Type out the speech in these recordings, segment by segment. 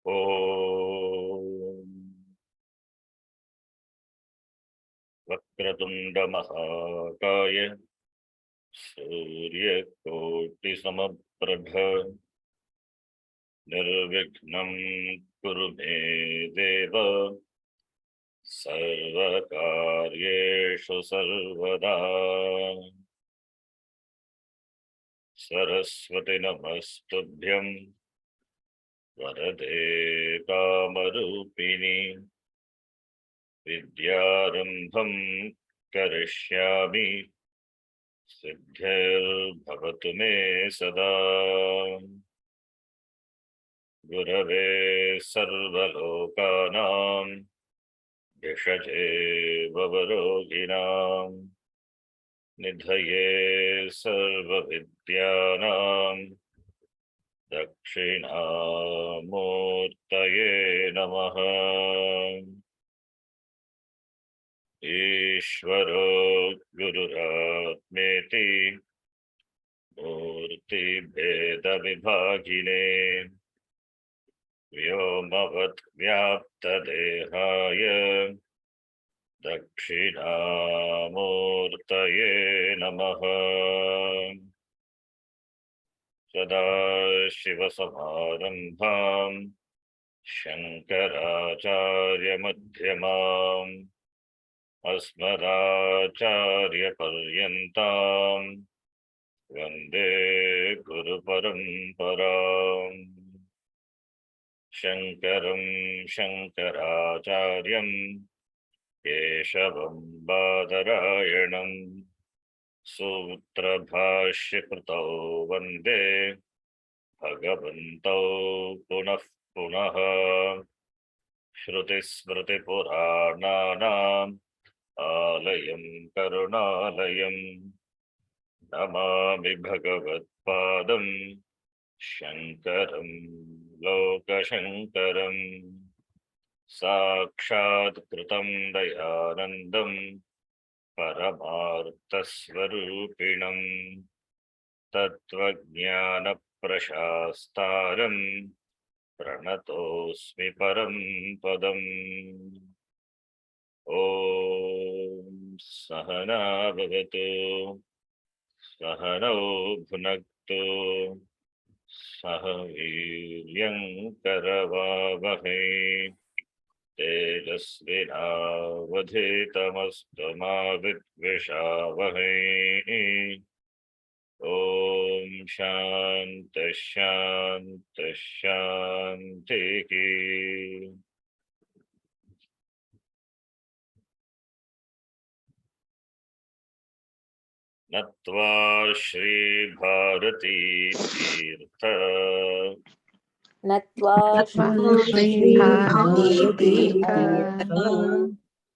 ॐ वक्रतुंड महाकाय सूर्यकोटिसमप्रभ निर्विघ्नं कुरु मे देव सर्वकार्येषु सर्वदा। सरस्वती नमस्तुभ्यं वरदे कामरूपिणी विद्यारम्भं करिष्यामि सिद्धिर्भवतु मे सदा। गुरवे सर्वलोकानां भिषजे भवरोगिणां निधये सर्वविद्यानां दक्षिणामूर्तये नमः। ईश्वरो गुरुरात्मेति मूर्तिभेदविभागिने व्योमवद्व्याप्तदेहाय दक्षिणामूर्तये नमः। सदाशिवसमारम्भां शङ्कराचार्यमध्यमाम् अस्मदाचार्यपर्यन्तां वन्दे गुरुपरम्पराम्। शङ्करं शङ्कराचार्यं केशवं बादरायणं सूत्रभाष्यकृतौ वन्दे भगवन्तौ पुनः पुनः। श्रुतिस्मृतिपुराणानाम् आलयं करुणालयं नमामि भगवत्पादं शङ्करं लोकशङ्करं। साक्षात् कृतं दयानन्दं परमार्थस्वरूपिणं तत्त्वज्ञानप्रशास्तारं प्रणतोऽस्मि परं पदम्। ॐ सहना भवतु सहनौ भुनक्तु सह वीर्यं करवावहै तेजस्विनावधीतमस्तु मा विद्विषावहै। ॐ शान्तिः शान्तिः शान्तिः। नत्वा श्रीभारती तीर्थ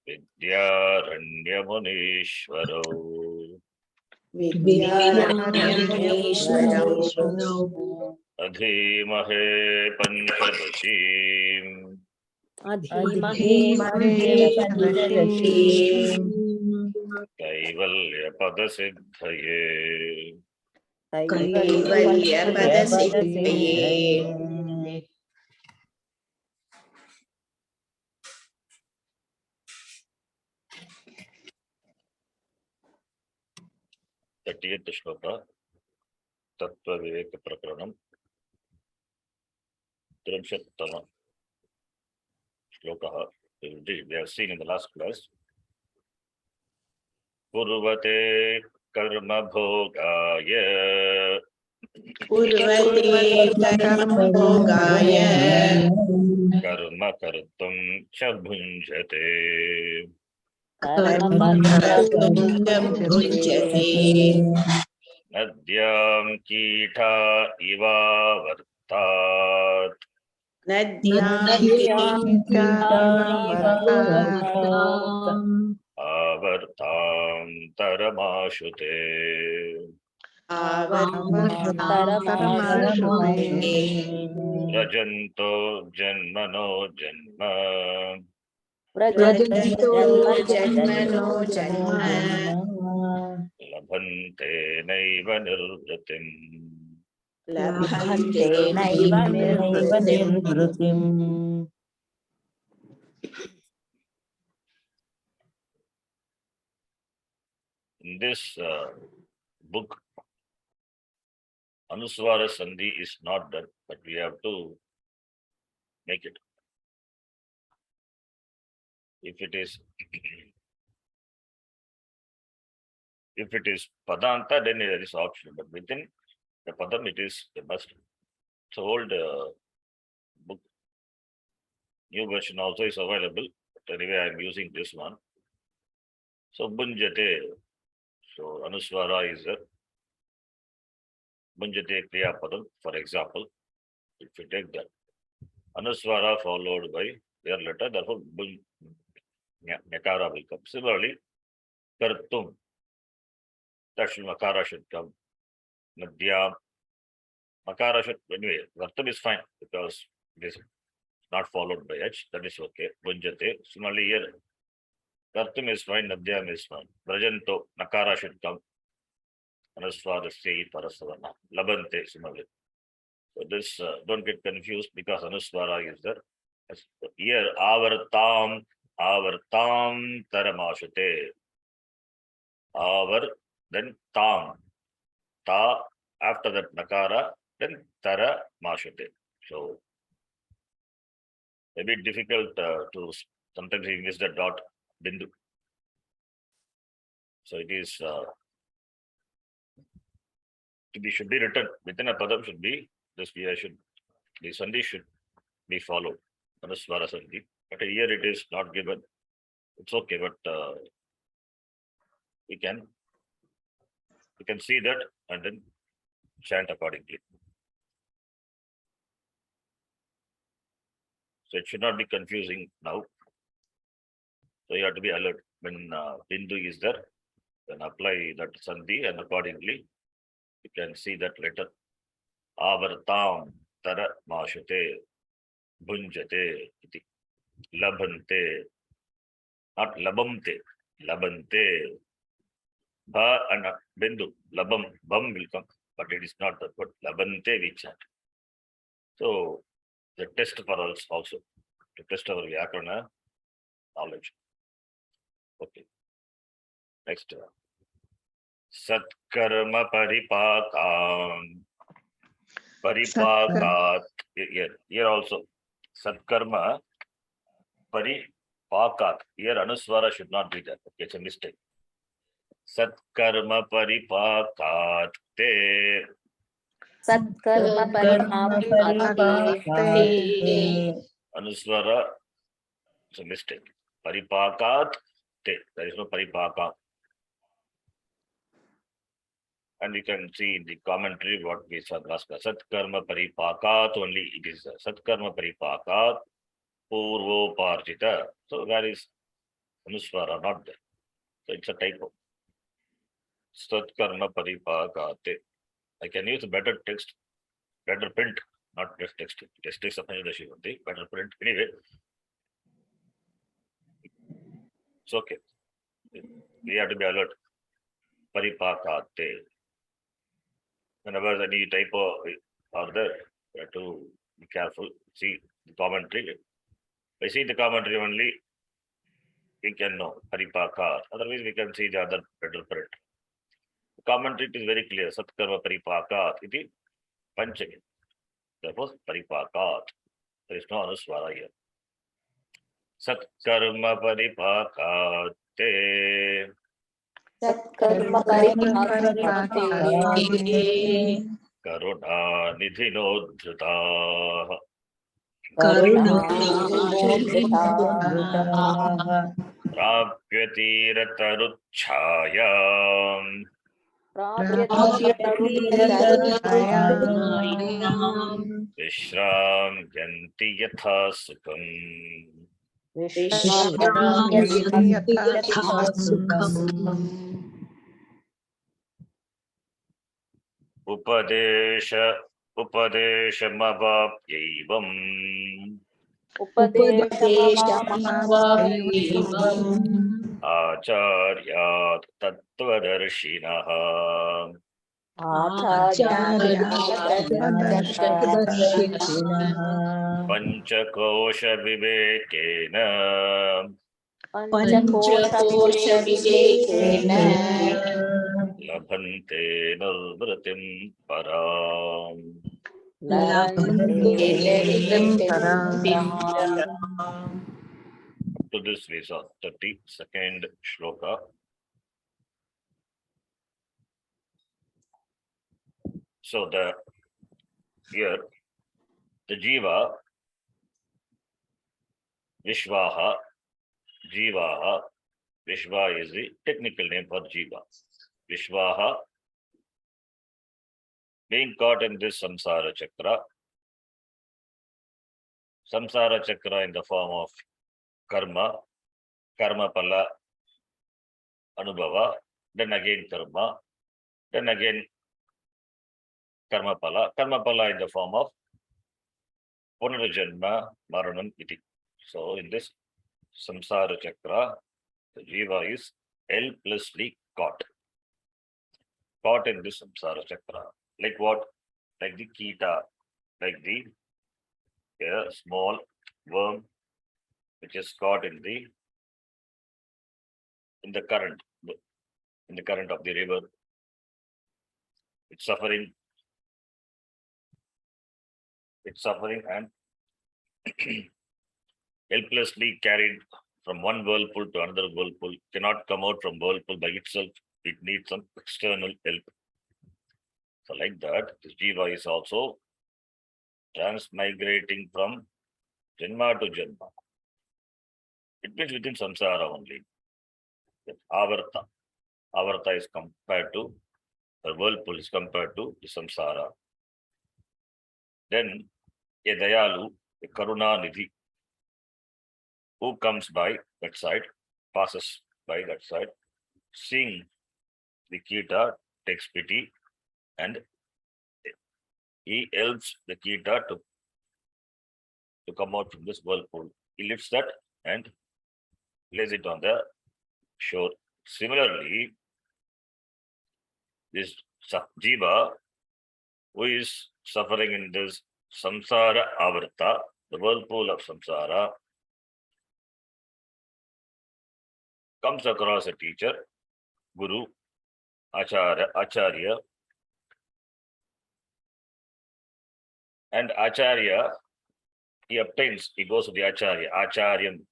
विद्यारण्यमुनीश्वरौ अधीमहे पंचदशीं कैवल्यपदसिद्धये। तृतीयः श्लोक तत्त्वविवेक प्रकरणं 30तम श्लोकः. We have seen in the last class. कुर्वते कर्म भोगाय कर्म कर्तुं च भुञ्जते नद्यां कीटा इवावर्तात् आवर्तान्तरमाशुते व्रजन्तो जन्मनो जन्म लभन्ते नैव निर्वृतिम्। लभन्ते नैव निर्वृतिम्. In this book, Anuswara Sandhi is not done, but we have to make it. If it is Padanta, then there is option, but within the Padam, it is a must. So old book, new version also is available, but anyway, I am using this one. So Bunjate, so Anuswara is a Bunjate Kriya Padam, for example. If you take that, Anuswara followed by their letter, therefore Nakara will come. Similarly, Kartum, that should Makara should come. Madhyam, Makara should, anyway, Vartam is fine because it is not followed by H, that is okay. Bunjate, similarly here, Kartum is fine, Nadhyam is fine. Brajanto, Nakara should come. Anuswara Sei Parasavana, Labante, similarly. So this, don't get confused because Anuswara is there. Here, Avartam Taramashate. Avar, then Tam. Ta, after that Nakara, then Tara Mashate. So, a bit difficult to, sometimes we miss the dot, Bindu. So it is, should be written within a Padam should be, this the Sandhi should be followed. Anuswara Sandhi. But here it is not given. It's okay, but we can see that and then chant accordingly. So it should not be confusing now. So you have to be alert when Bindu is there, then apply that Sandhi and accordingly you can see that letter. Avartam Tara Mashate Bunjate iti. Labhante, not labamte, labante. Ba and Bindu, labam, bam will come, but it is not that word. Labante we chant. So the test for us also to test our Vyakarana knowledge. Okay. Next. Satkarma Paripakam. Paripakat. Here also. Satkarma Paripakat. Here Anuswara should not be there. Okay, it's a mistake. Satkarma Paripakat Te. Satkarma Paripakate. Anuswara, it's a mistake. Paripakat Te. There is no Paripaka. And you can see in the commentary what we said last class. Satkarma Paripakat only it is Satkarma Paripakat Purvo Parjita. So there is Anuswara not there. So it's a typo. Satkarma Paripakate. I can use a better text, better print, not just text. Just text of Panchadasi, better print. Anyway, it's okay. We have to be alert. Paripakate. Whenever any typo are there, we have to be careful. See the commentary. By seeing the commentary only, we can know Paripaka. Otherwise, we can see the other better print. The commentary is very clear. Satkarma Paripaka. Iti Panchami. Therefore, Paripakat. There is no Anuswara here. Satkarma Paripakate. Satkarma Paripakate. Karuna Nidhinodhrita. Prapyatiratarutchaya. Vishram Yanti Yatha Sukham. Upadeshamavapyaivam. Acharyat Tattvadarshinaha. आचार्यादर्शदर्शिनः Panchakosha vivekena पञ्चकोशविवेकेन labhante nirvritim param. लभन्ते निर्वृतिं Param. पराम्. To this we saw 32nd shloka. So here the jiva, Vishwaha, Jivaha, Vishwa is the technical name for jiva. Vishwaha being caught in this samsara chakra in the form of karma, karma pala anubhava, then again karma, then again karma pala in the form of punarjanma maranam iti. So in this samsara chakra, the jiva is helplessly caught in this samsara chakra. Like what? Like the kita, like the small worm which is caught in the current of the river. It's suffering and helplessly carried from one whirlpool to another whirlpool, cannot come out from whirlpool by itself. It needs some external help. So like that, this jiva is also transmigrating from janma to janma. It means within samsara only. That avarta is compared to, the whirlpool is compared to the samsara. Then a dayalu, a karuna nidhi, who comes by that side, passes by that side, seeing the kita, takes pity, and he helps the kita to come out from this whirlpool. He lifts that and lays it on the shore. Similarly, this jiva who is suffering in this samsara avarta, the whirlpool of samsara, comes across a teacher, guru, acharya, and acharya, he goes to the acharyam,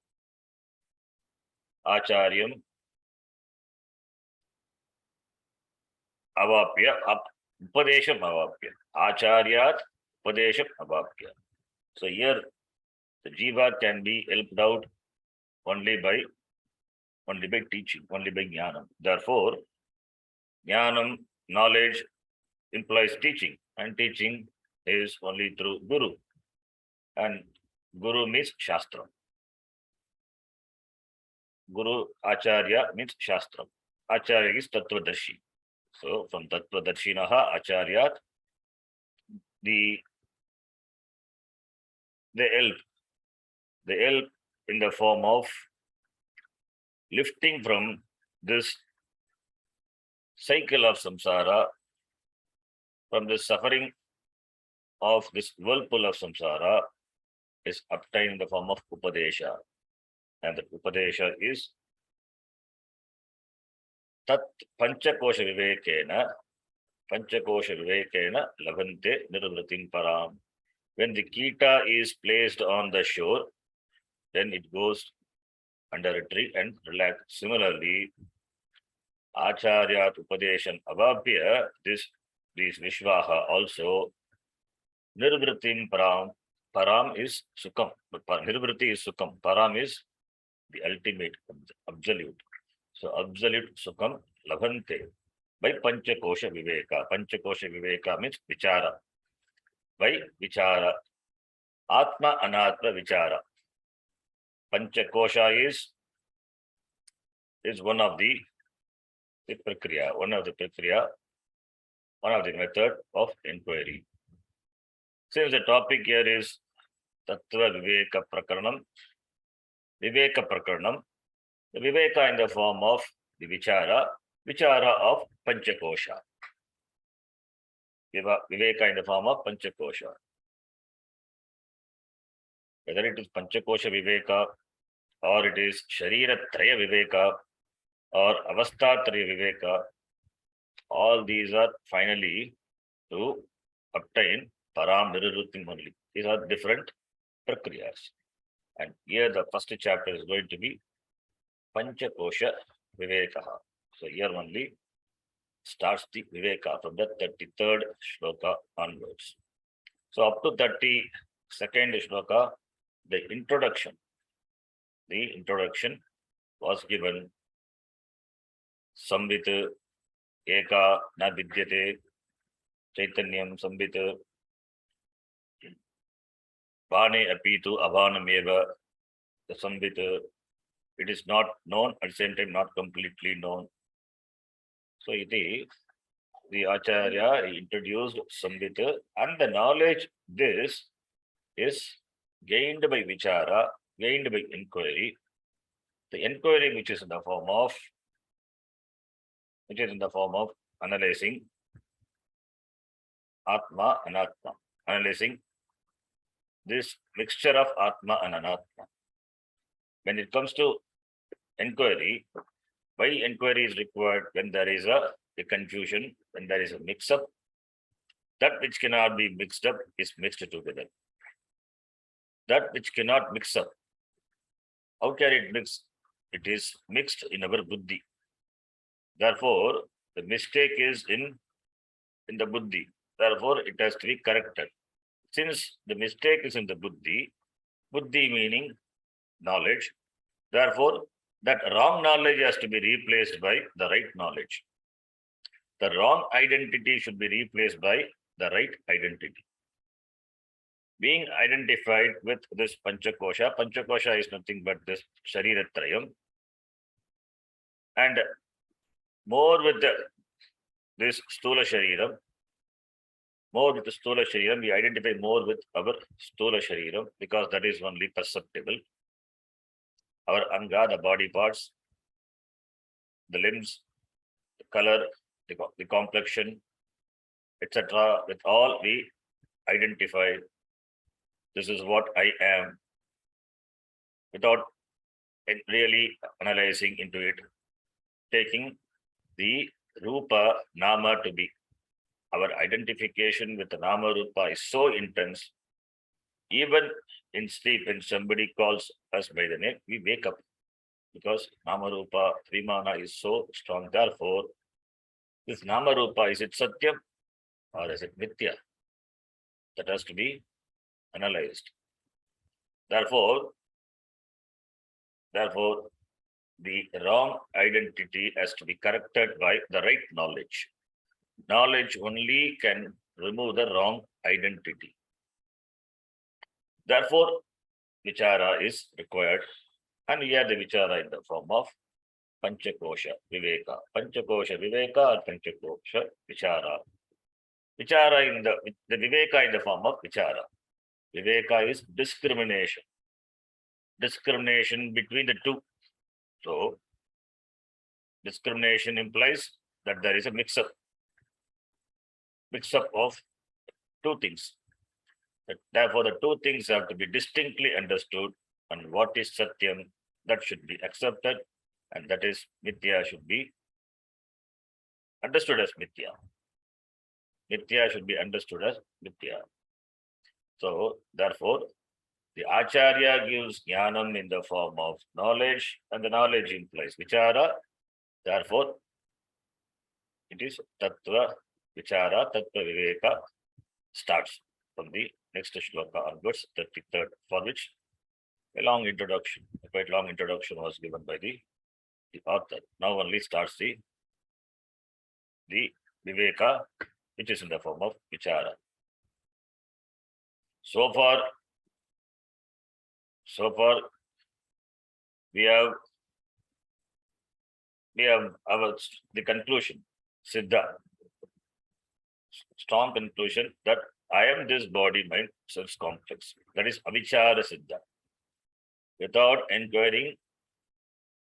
avapya, upadesham avapya, acharyat upadesham avapya. So here the jiva can be helped out only by teaching, only by jnanam. Therefore, jnanam, knowledge, implies teaching, and teaching is only through guru. And guru means shastra. Guru acharya means shastra. Acharya is tattvadarshi. So from tattvadarshinaha acharyat, the help in the form of lifting from this cycle of samsara, from the suffering of this whirlpool of samsara, is obtained in the form of upadesha. And the upadesha is tat panchakosha vivekena labhante nirvritim param. When the kita is placed on the shore, then it goes under a tree and relax. Similarly, acharya upadeshan avapya, this Vishwaha also nirvritim param. Param is sukham, but nirvriti is sukham. Param is the ultimate, absolute. So absolute sukham labhante by panchakosha viveka. Panchakosha viveka means vichara. By vichara, atma anatma vichara. Panchakosha is one of the prakriya, one of the method of inquiry. Since the topic here is Tattva Viveka Prakaranam, the Viveka in the form of the Vichara of Panchakosha. Viveka in the form of Panchakosha. Whether it is Panchakosha Viveka or it is Sharira Traya Viveka or Avastha Traya Viveka, all these are finally to obtain Param Nirvrutim only. These are different prakriyas. And here the first chapter is going to be Panchakosha Viveka. So here only starts the Viveka from the 33rd shloka onwards. So up to 32nd shloka, the introduction was given. Sambit Eka na vidyate Chaitanyam Sambit Bane apitu Avanameva. The Sambit, it is not known, at the same time not completely known. So the Acharya introduced Sambit, and the knowledge this is gained by Vichara, gained by inquiry. The inquiry which is in the form of analyzing Atma, Anatma, analyzing this mixture of Atma and Anatma. When it comes to inquiry, why inquiry is required? When there is a confusion, when there is a mix-up, that which cannot be mixed up is mixed together. That which cannot mix up, how can it mix? It is mixed in our buddhi. Therefore, the mistake is in the buddhi. Therefore, it has to be corrected. Since the mistake is in the buddhi meaning knowledge, therefore, that wrong knowledge has to be replaced by the right knowledge. The wrong identity should be replaced by the right identity. Being identified with this Panchakosha is nothing but this Shariratrayam, and more with this Stula Shariram, we identify more with our Stula Shariram because that is only perceptible. Our Anga, the body parts, the limbs, the color, the complexion, etc. With all we identify, this is what I am, without really analyzing into it, taking the Rupa Nama to be. Our identification with the Nama Rupa is so intense, even in sleep, when somebody calls us by the name, we wake up because Nama Rupa Vimana is so strong. Therefore, this Nama Rupa, is it Satyam or is it Mithya? That has to be analyzed. Therefore, the wrong identity has to be corrected by the right knowledge. Knowledge only can remove the wrong identity. Therefore, Vichara is required, and here the Vichara in the form of Panchakosha Viveka. Panchakosha Viveka or Panchakosha Vichara. Vichara in the Viveka in the form of Vichara. Viveka is discrimination. Discrimination between the two. So, discrimination implies that there is a mix-up of two things. Therefore, the two things have to be distinctly understood, and what is Satyam, that should be accepted, and that is Mithya should be understood as Mithya. Mithya should be understood as Mithya. So, therefore, the Acharya gives Jnanam in the form of knowledge, and the knowledge implies Vichara. Therefore, it is Tattva Vichara, Tattva Viveka starts from the next shloka onwards, 33rd, for which a quite long introduction was given by the author. Now only starts the Viveka, which is in the form of Vichara. So far, we have the conclusion, Siddha, strong conclusion that I am this body, mind, sense complex. That is Avichara Siddha. Without inquiring,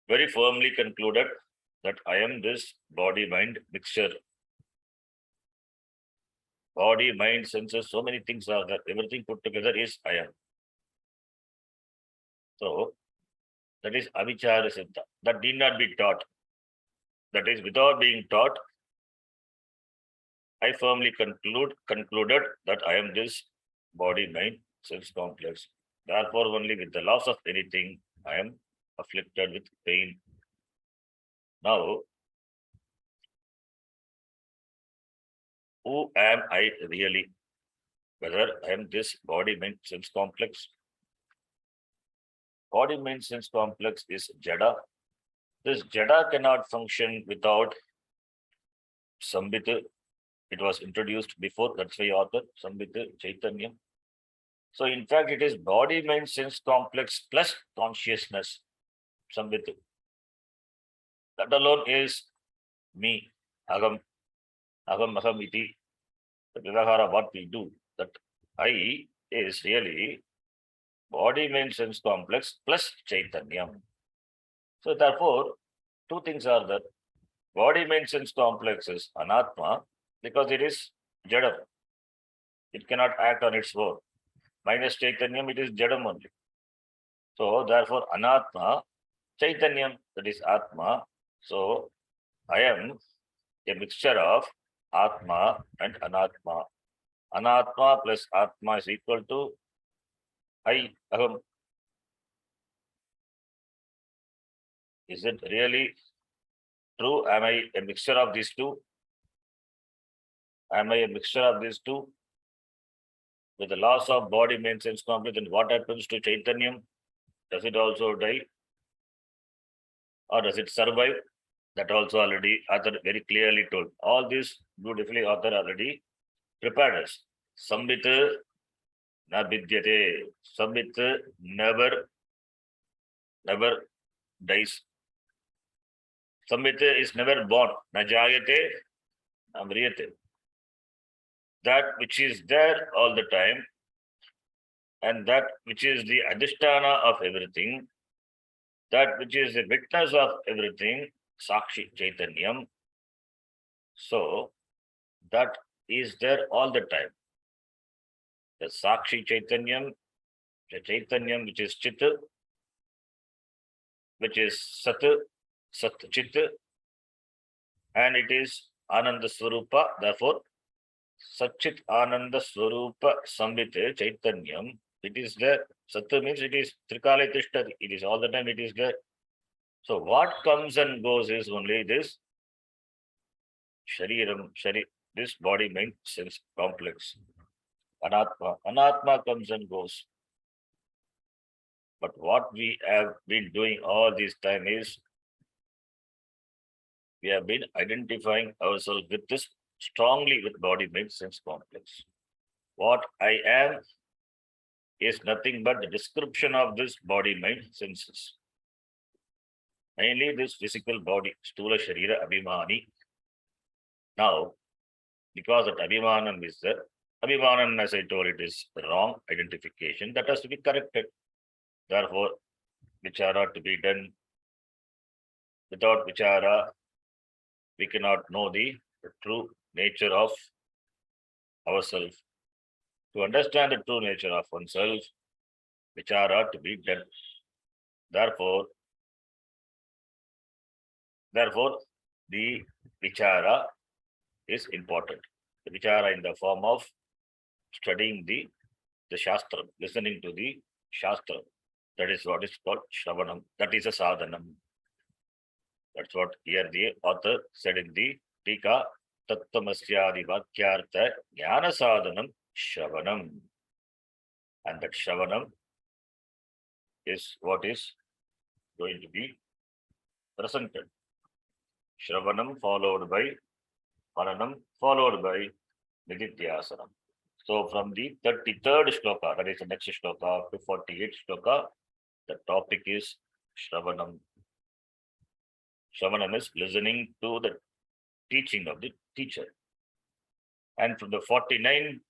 very firmly concluded that I am this body, mind mixture. Body, mind, senses, so many things are there. Everything put together is I am. So that is avichara siddha. That need not be taught. That is, without being taught, I firmly concluded that I am this body, mind, sense complex. Therefore, only with the loss of anything, I am afflicted with pain. Now, who am I really? Whether I am this body, mind, sense complex? Body, mind, sense complex is Jada. This Jada cannot function without Sambhita. It was introduced before, that's why author, Sambhita, Chaitanya. So, in fact, it is body, mind, sense complex plus consciousness, Sambhita. That alone is me, Agam, Aham iti, the Vivahara, what we do. That I is really body, mind, sense complex plus Chaitanya. So, therefore, two things are there. Body, mind, sense complex is Anatma because it is Jadam. It cannot act on its own. Minus Chaitanyam, it is Jadam only. So, therefore, Anatma, Chaitanyam, that is Atma. So, I am a mixture of Atma and Anatma. Anatma plus Atma is equal to I, Aham. Is it really true? Am I a mixture of these two? Am I a mixture of these two? With the loss of body, mind, sense complex, then what happens to Chaitanyam? Does it also die? Or does it survive? That also already author very clearly told. All this beautifully author already prepared us. Sambit na vidyate. Sambit never dies. Sambit is never born. Na jayate, na mriyate. That which is there all the time and that which is the adhisthana of everything, that which is the witness of everything, Sakshi Chaitanyam. So that is there all the time. The Sakshi Chaitanyam, the Chaitanyam which is Chit, which is Sat, Sat Chit, and it is Ananda Swarupa. Therefore, Satchit Ananda Swarupa Sambhite Chaitanyam. It is there. Sat means it is Trikale Tishtari. It is all the time it is there. So what comes and goes is only this Shariram, this body, mind, sense complex. Anatma. Anatma comes and goes. But what we have been doing all this time is we have been identifying ourselves with this strongly with body, mind, sense complex. What I am is nothing but the description of this body, mind, senses. Mainly this physical body, Stula Sharira Abhimani. Now, because that Abhimanam is there, Abhimanam, as I told, it is the wrong identification that has to be corrected. Therefore, Vichara to be done. Without Vichara, we cannot know the true nature of ourselves. To understand the true nature of oneself, Vichara to be done. Therefore, the Vichara is important. The Vichara in the form of studying the Shastra, listening to the Shastra. That is what is called Shravanam. That is a sadhanam. That's what here the author said in the Tika, Tattamasyadi Vakyartha Jnana Sadhanam Shravanam. And that Shravanam is what is going to be presented. Shravanam followed by Mananam followed by Nididhyasanam. So from the 33rd shloka, that is the next shloka, to 48th shloka, the topic is Shravanam. Shravanam is listening to the teaching of the teacher. And from the 49th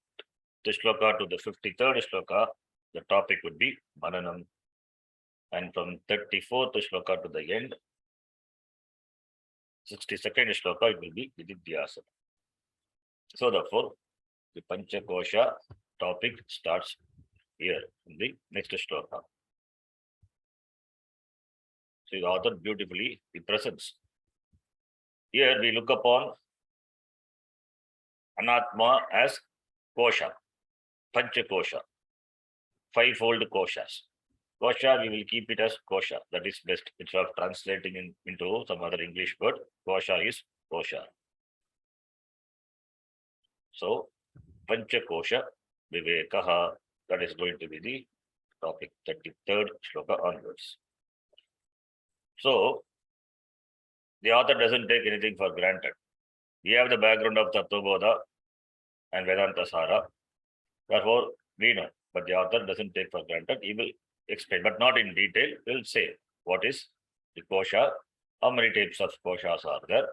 shloka to the 53rd shloka, the topic would be Mananam. And from 34th shloka to the end, 62nd shloka, it will be Nididhyasana. So therefore, The Panchakosha topic starts here in the next shloka. So the author beautifully presents. Here we look upon Anatma as Kosha, Panchakosha, fivefold Koshas. Kosha, we will keep it as Kosha. That is best. Instead of translating into some other English word, Kosha is Kosha. So, Panchakosha Vivekaha, that is going to be the topic, 33rd shloka onwards. So, the author doesn't take anything for granted. We have the background of Tattvabodha and Vedanta Sara. Therefore, we know, but the author doesn't take for granted. He will explain, but not in detail. He will say what is the kosha, how many types of koshas are there.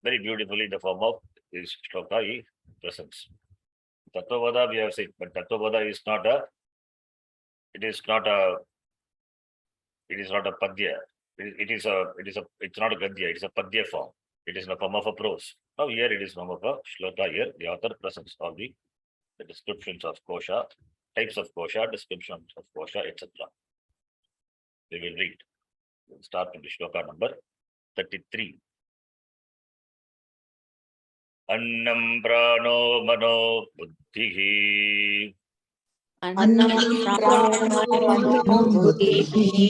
Very beautifully, the form of this shloka he presents. Tattvabodha we have seen, but Tattvabodha is not a. It's not a padya. It's not a gadya. It is a padya form. It is in the form of a prose. Now here it is form of a shloka. Here the author presents all the descriptions of kosha, types of kosha, descriptions of kosha, etc. We will read. We'll start from the shloka number 33. Annam prano mano buddhihi Annam prano mano buddhihi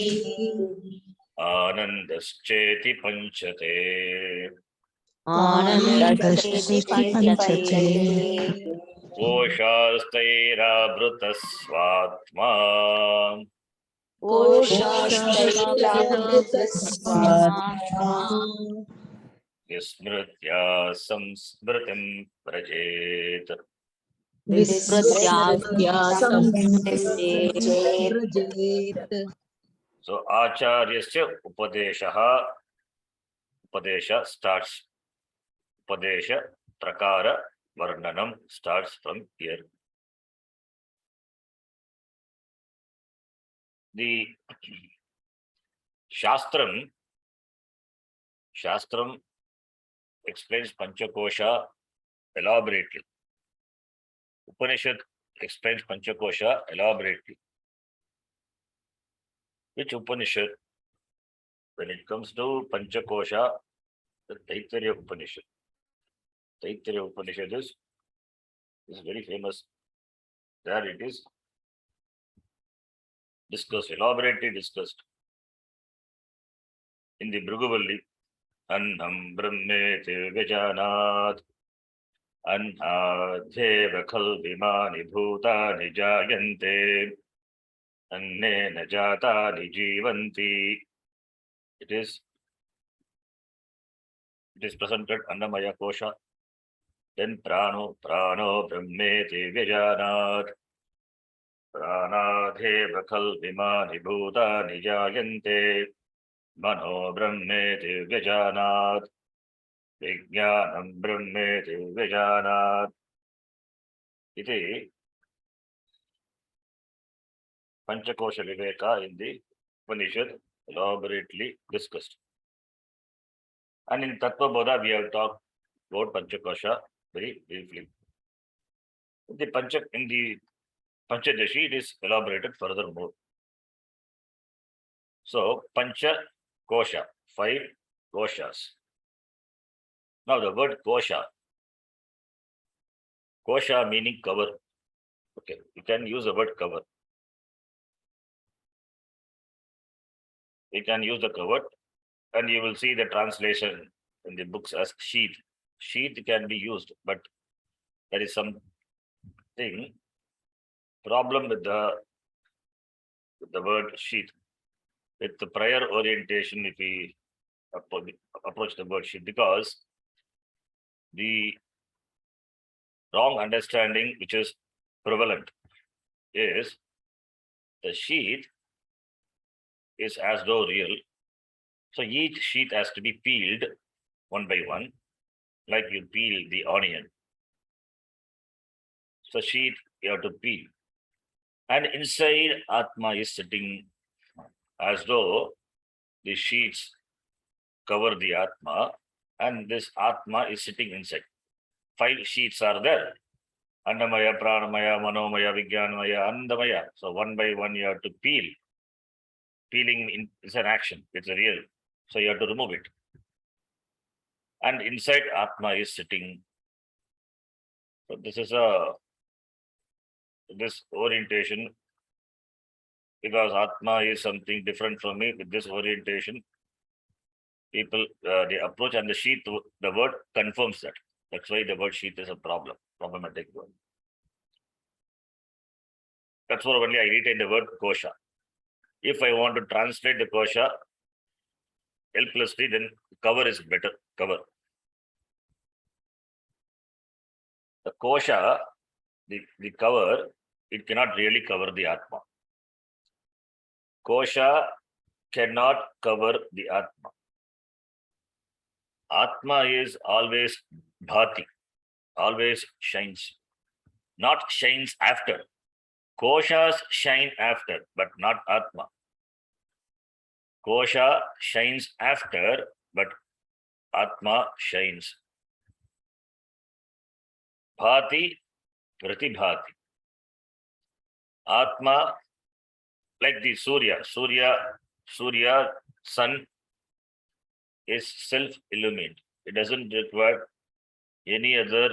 anandascheti panchate anandasya panchate koshastairabrutas svatma koshasthairavrtasvatma vismritya samsmritim prajet. विस्मृत्या संस्मृते व्रजेत. So Acharyasya Upadesha starts. Upadesha Prakara Varnanam starts from here. The Shastram explains Panchakosha elaborately. Upanishad explains Panchakosha elaborately. Which Upanishad? When it comes to Panchakosha, the Taittiriya Upanishad. Taittiriya Upanishad is very famous. There it is discussed, elaborately discussed. In the Bhruguvalli, Annam Brahmeti Vijanat Annadheva Kalvimani Bhutani Jayante Annena Jatani Jivanti. It is presented Annamaya Kosha. Then Prano Brahmeti Vijanat Pranadheva Kalvimani Bhutani Jayante Mano Brahmeti Vijanat Vijnanam Brahmeti Vijanat. Iti Panchakosha Viveka in the Upanishad elaborately discussed. And in Tattvabodha we have talked about Panchakosha very briefly. In the Panchadasi it is elaborated furthermore. So Pancha Kosha, 5 koshas. Now the word kosha meaning cover. Okay, you can use the word cover. You can use the cover and you will see the translation in the books as sheath. Sheath can be used, but there is something problem with the word sheath. With the prior orientation, if we approach the word sheath, because the wrong understanding which is prevalent is the sheath is as though real. So each sheath has to be peeled one by one, like you peel the onion. So sheath you have to peel. And inside Atma is sitting as though the sheets cover the Atma, and this Atma is sitting inside. 5 sheets are there. Annamaya, Pranamaya, Manomaya, Vijnanamaya, Andamaya. So one by one you have to peel. Peeling is an action. It's a real. So you have to remove it. And inside Atma is sitting. So this is this orientation, because Atma is something different from me. With this orientation, people the approach and the sheath, the word confirms that. That's why the word sheath is a problematic word. That's why only I retain the word kosha. If I want to translate the kosha helplessly, then cover is better. Cover. The kosha, the cover, it cannot really cover the Atma. Kosha cannot cover the Atma. Atma is always bhati, always shines, not shines after. Koshas shine after, but not Atma. Kosha shines after, but Atma shines. Bhati, pratibhati. Atma, like the Surya, sun is self-illumined. It doesn't require any other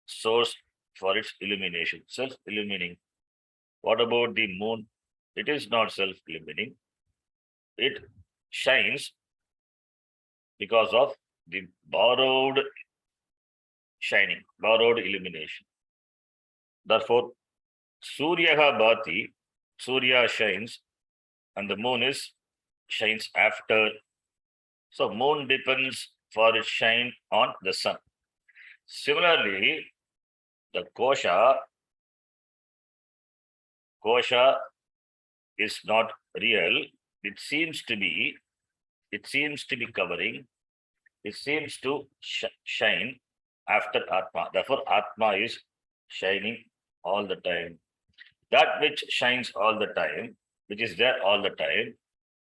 source for its illumination. Self-illumining. What about the moon? It is not self-illumining. It shines because of the borrowed shining, borrowed illumination. Therefore, Suryaha Bhati, Surya shines, and the moon shines after. So moon depends for its shine on the sun. Similarly, the kosha is not real. It seems to be covering. It seems to shine after Atma. Therefore, Atma is shining all the time. That which shines all the time, which is there all the time,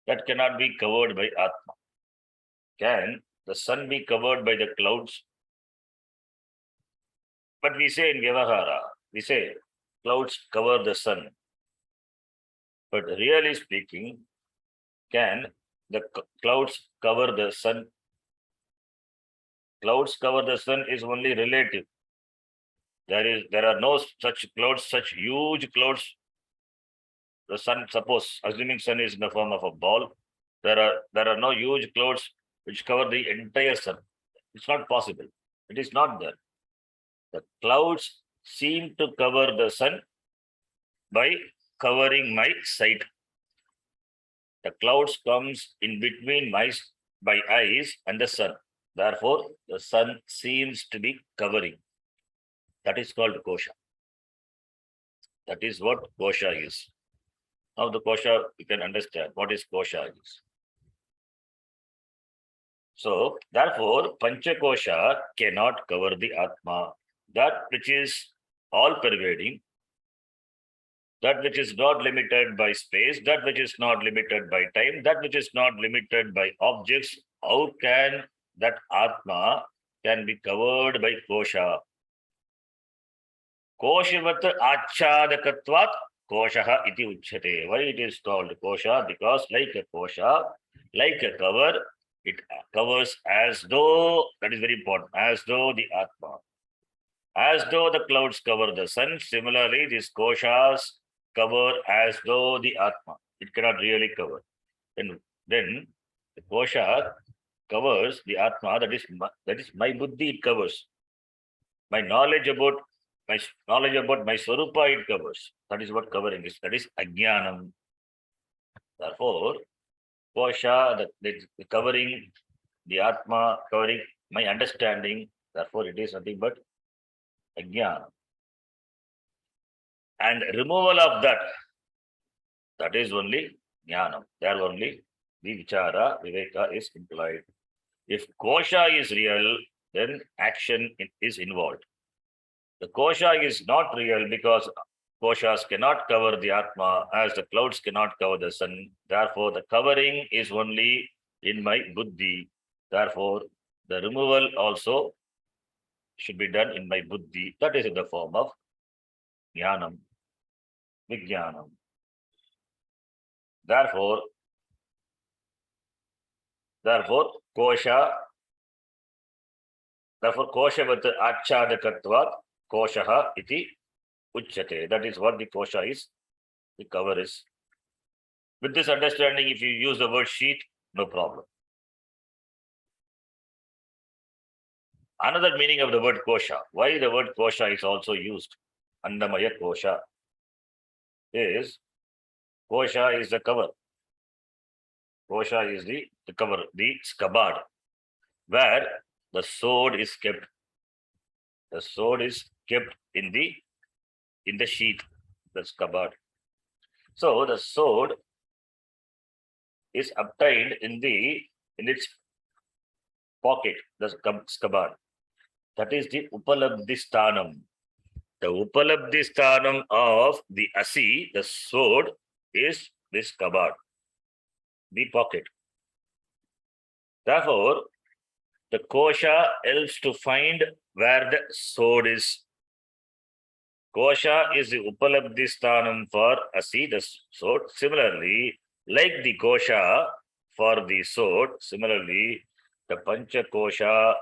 that cannot be covered by Atma. Can the sun be covered by the clouds? But we say in Vyavahara, we say clouds cover the sun. But really speaking, can the clouds cover the sun? Clouds cover the sun is only relative. There are no such clouds, such huge clouds. The sun, suppose, assuming sun is in the form of a ball, there are no huge clouds which cover the entire sun. It's not possible. It is not there. The clouds seem to cover the sun by covering my sight. The clouds comes in between my eyes and the sun. Therefore, the sun seems to be covering. That is called kosha. That is what kosha is. Now the kosha, you can understand what is kosha is. So, therefore, Panchakosha cannot cover the Atma. That which is all pervading, that which is not limited by space, that which is not limited by time, that which is not limited by objects, how can that Atma can be covered by Kosha? Koshivat achadakatvat Koshaha iti uchyate. Why it is called Kosha? Because like a Kosha, like a cover, it covers as though, that is very important, as though the Atma. As though the clouds cover the sun, similarly, these koshas cover as though the Atma. It cannot really cover. Then the kosha covers the Atma, that is my buddhi, it covers. My knowledge about my Swarupa, it covers. That is what covering is. That is ajnanam. Therefore, kosha, the covering, the Atma, covering my understanding, therefore it is nothing but ajnana. And removal of that is only jnanam. There only the vichara, viveka is implied. If kosha is real, then action is involved. The kosha is not real because koshas cannot cover the Atma as the clouds cannot cover the sun. Therefore, the covering is only in my buddhi. Therefore, the removal also should be done in my buddhi. That is in the form of jnanam, vijnanam. Therefore, kosha, koshavat achadakatvat koshaha iti uchyate. That is what the kosha is, the cover is. With this understanding, if you use the word sheet, no problem. Another meaning of the word kosha, why the word kosha is also used, Annamaya kosha, is kosha is the cover. Kosha is the cover, the scabbard, where the sword is kept. The sword is kept in the sheath, the scabbard. So the sword is obtained in its pocket, the scabbard. That is the upalabdhi sthanam. The upalabdhi sthanam of the asi, the sword, is this scabbard, the pocket. Therefore, the kosha helps to find where the sword is. Kosha is the upalabdhi sthanam for asi, the sword. Similarly, like the kosha for the sword, similarly, the pancha kosha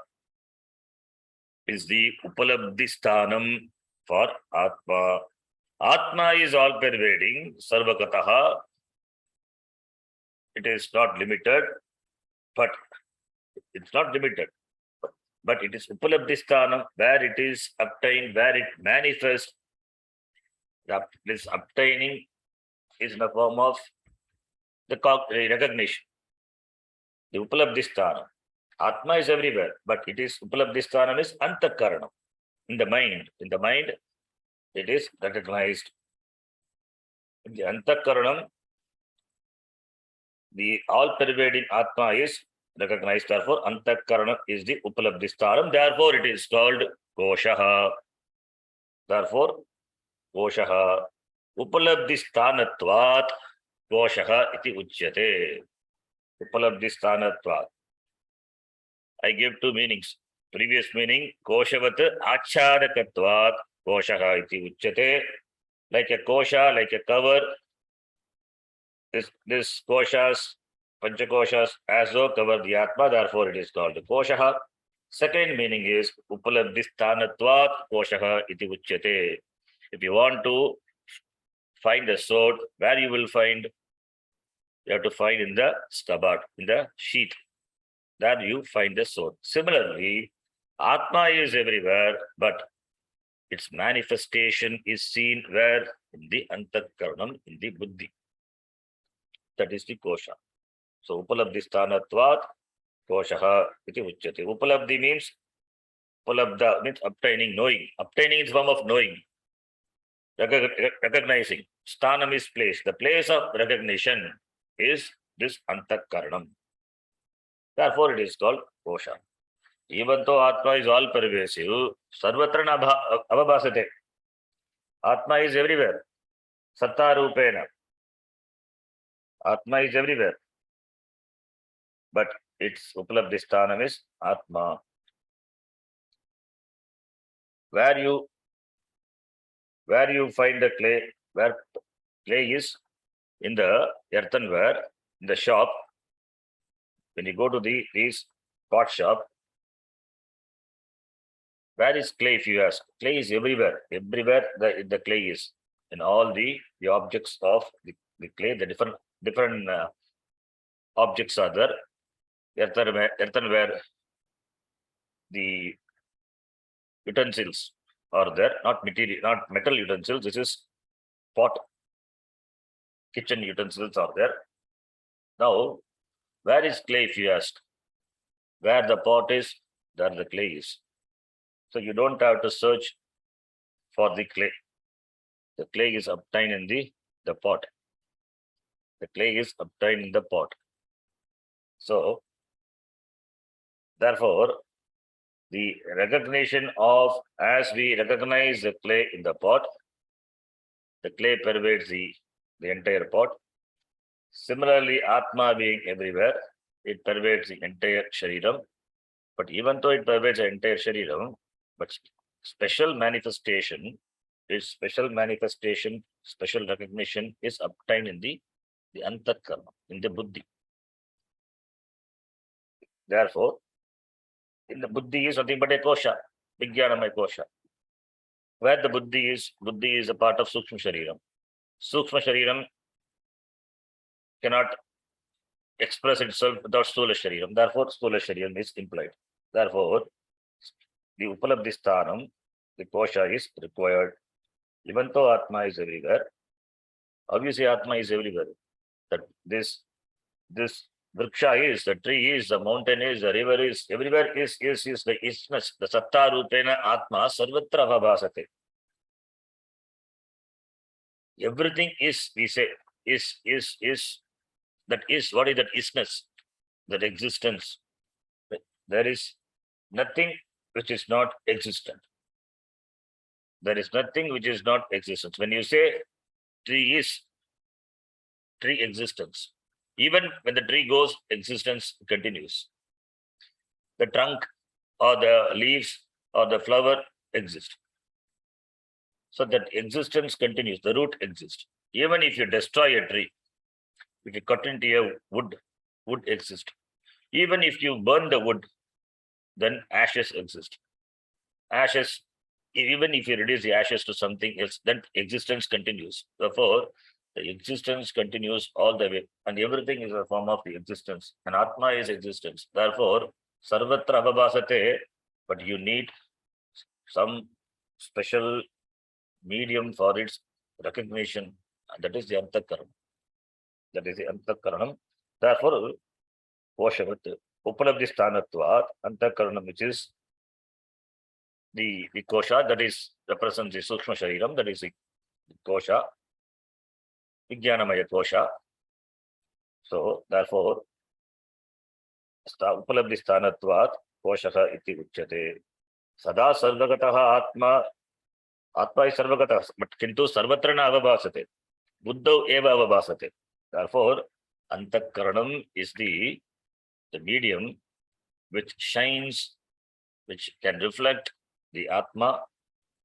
is the upalabdhi sthanam for atma. Atma is all pervading, sarvakataha. It is not limited, but it's not limited. But it is upalabdhi sthanam, where it is obtained, where it manifests. This obtaining is in the form of the recognition. The upalabdhi sthanam. Atma is everywhere, but it is upalabdhi sthanam is antakaranam, in the mind. In the mind, it is recognized. In the antakaranam, the all-pervading Atma is recognized. Therefore, Antakarana is the Upalabdhi sthanam. Therefore, it is called Koshaha. Therefore, Koshaha. Upalabdhi sthanatvat Koshaha iti uchyate. Upalabdhi sthanatvat. I give two meanings. Previous meaning, Koshavat achadakatvat Koshaha iti uchyate. Like a kosha, like a cover. This koshas, panchakoshas, as though cover the atma, therefore it is called koshaha. Second meaning is upalabdhisthanatvat koshaha iti uchyate. If you want to find the sword, where you will find? You have to find in the scabbard, in the sheath. There you find the sword. Similarly, atma is everywhere, but its manifestation is seen where? In the antakaranam, in the buddhi. That is the kosha. So upalabdhi sthanatvat koshaha iti uchyate. Upalabdhi means obtaining, knowing. Obtaining is form of knowing, recognizing. Sthanam is place. The place of recognition is this antakaranam. Therefore, it is called kosha. Even though Atma is all pervasive, sarvatra avabhasate. Atma is everywhere. Satta rupena. Atma is everywhere. But its upalabdhi sthanam is Atma. Where you find the clay, where clay is in the earthenware, in the shop, when you go to these pot shop, where is clay if you ask? Clay is everywhere. Everywhere the clay is. In all the objects of the clay, the different objects are there. Earthenware, the utensils are there, not metal utensils. This is pot, kitchen utensils are there. Now, where is clay if you ask? Where the pot is, there the clay is. So you don't have to search for the clay. The clay is obtained in the pot. The clay is obtained in the pot. So, therefore, the recognition of, as we recognize the clay in the pot, the clay pervades the entire pot. Similarly, Atma being everywhere, it pervades the entire Shariram. But even though it pervades the entire Shariram, But special manifestation special recognition is obtained in the antakarma, in the buddhi. Therefore, in the buddhi is nothing but a kosha, vijnanamaya kosha. Where the buddhi is a part of Sukshma Shariram. Sukshma Shariram cannot express itself without Stula Shariram. Therefore, Stula Shariram is implied. Therefore, the Upalabdhi Sthanam, the kosha is required. Even though Atma is everywhere, obviously Atma is everywhere. That this vriksha is, the tree is, the mountain is, the river is, everywhere is the isness, the satta rupena Atma sarvatra bhavasate. Everything is, we say, is, that is, what is that isness, that existence? There is nothing which is not existent. There is nothing which is not existence. When you say tree is, tree existence. Even when the tree goes, existence continues. The trunk or the leaves or the flower exist. So that existence continues, the root exists. Even if you destroy a tree, if you cut into a wood exists. Even if you burn the wood, then ashes exist. Ashes, even if you reduce the ashes to something else, then existence continues. Therefore, the existence continues all the way, and everything is a form of the existence, and Atma is existence. Therefore, sarvatra abhabasate, but you need some special medium for its recognition, and that is the antakaranam. That is the antakaranam. Therefore, koshavat upalabdhi sthanatvat antakaranam, which is the kosha, that is represents the sukshma shariram, that is the kosha, vijnanamaya kosha. So therefore, upalabdhi sthanatvat koshaha iti uchyate. Sada sarvagataha atma is sarvagataha, but kintu sarvatra na avabhasate. Buddha eva avabhasate. Therefore, antakaranam is the medium which shines, which can reflect the Atma,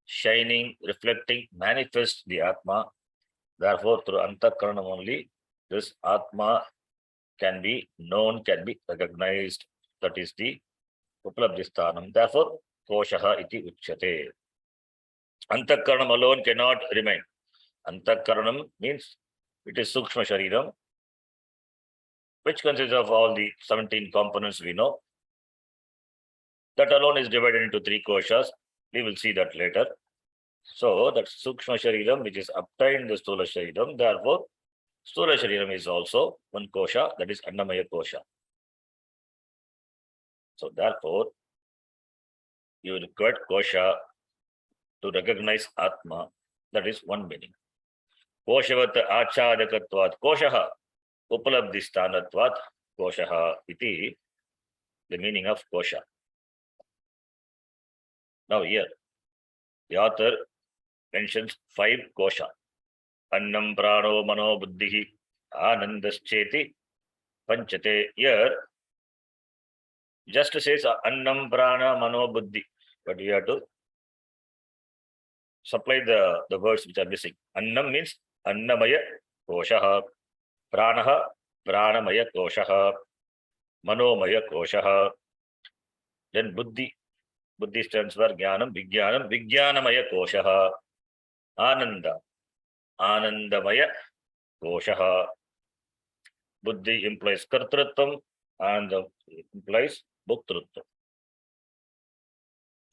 shining, reflecting, manifest the Atma. Therefore, through antakaranam only, this Atma can be known, can be recognized. That is the upalabdhi sthanam. Therefore, koshaha iti uchyate. Antakaranam alone cannot remain. Antakaranam means it is sukshma shariram, which consists of all the 17 components we know. That alone is divided into 3 koshas. We will see that later. So that sukshma shariram, which is obtained the stula shariram. Therefore, stula shariram is also one kosha, that is annamaya kosha. So therefore, you require kosha to recognize Atma. That is one meaning. Koshavat achadakatvat koshaha upalabdhi sthanatvat koshaha iti, the meaning of kosha. Now here, the author mentions 5 kosha. Annam prano mano buddhihi anandascheti panchate. Here, just says annam prana mano buddhi, but we have to supply the words which are missing. Annam means annamaya koshaha, pranaha pranamaya koshaha, manomaya koshaha. Then buddhi stands for jnanam, vijnanamaya koshaha, ananda, anandamaya koshaha. Buddhi implies kartrutvam and implies bhoktrutvam.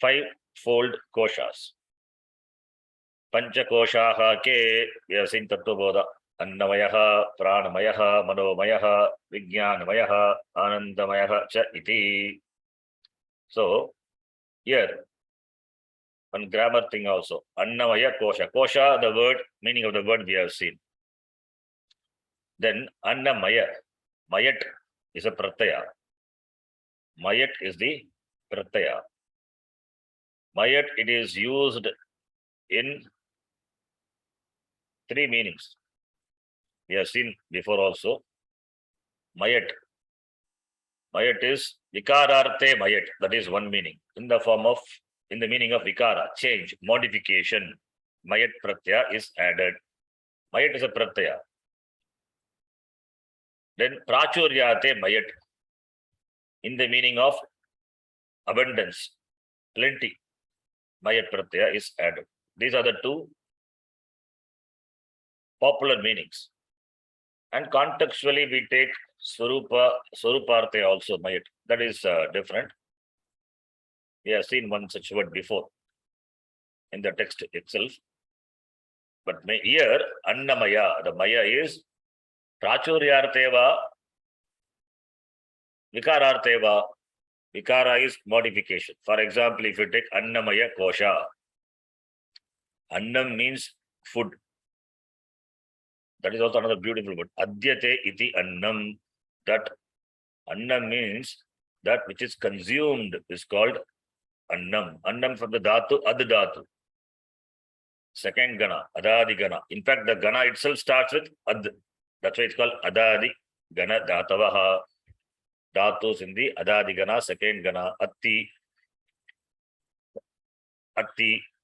5-fold koshas. Panchakoshaha ke, we have seen Tattva Bodha. Annamayaha, Pranamayaha, Manomayaha, Vijnanamayaha, Anandamayaha cha iti. So, here, one grammar thing also. Annamaya kosha. Kosha, the word, meaning of the word we have seen. Then, Annamaya. Mayat is a pratyaya. Mayat is the pratyaya. Mayat, it is used in 3 meanings. We have seen before also. Mayat. Mayat is vikararte mayat. That is one meaning. In the form of in the meaning of vikara, change, modification. Mayat pratyaya is added. Mayat is a pratyaya. Then prachuryate mayat, in the meaning of abundance, plenty. Mayat pratyaya is added. These are the two popular meanings. And contextually, we take Swaruparte also, mayat. That is different. We have seen one such word before in the text itself. But here, Annamaya, the Maya is Prachuryarteva, Vikararteva. Vikara is modification. For example, if you take Annamaya Kosha, Annam means food. That is also another beautiful word. Adyate iti annam. That annam means that which is consumed is called annam. Annam from the dhatu, ad dhatu. Second gana, adadi gana. In fact, the gana itself starts with ad. That's why it's called adadi gana dhatavaha. Dhatus in the adadi gana, second gana, atti,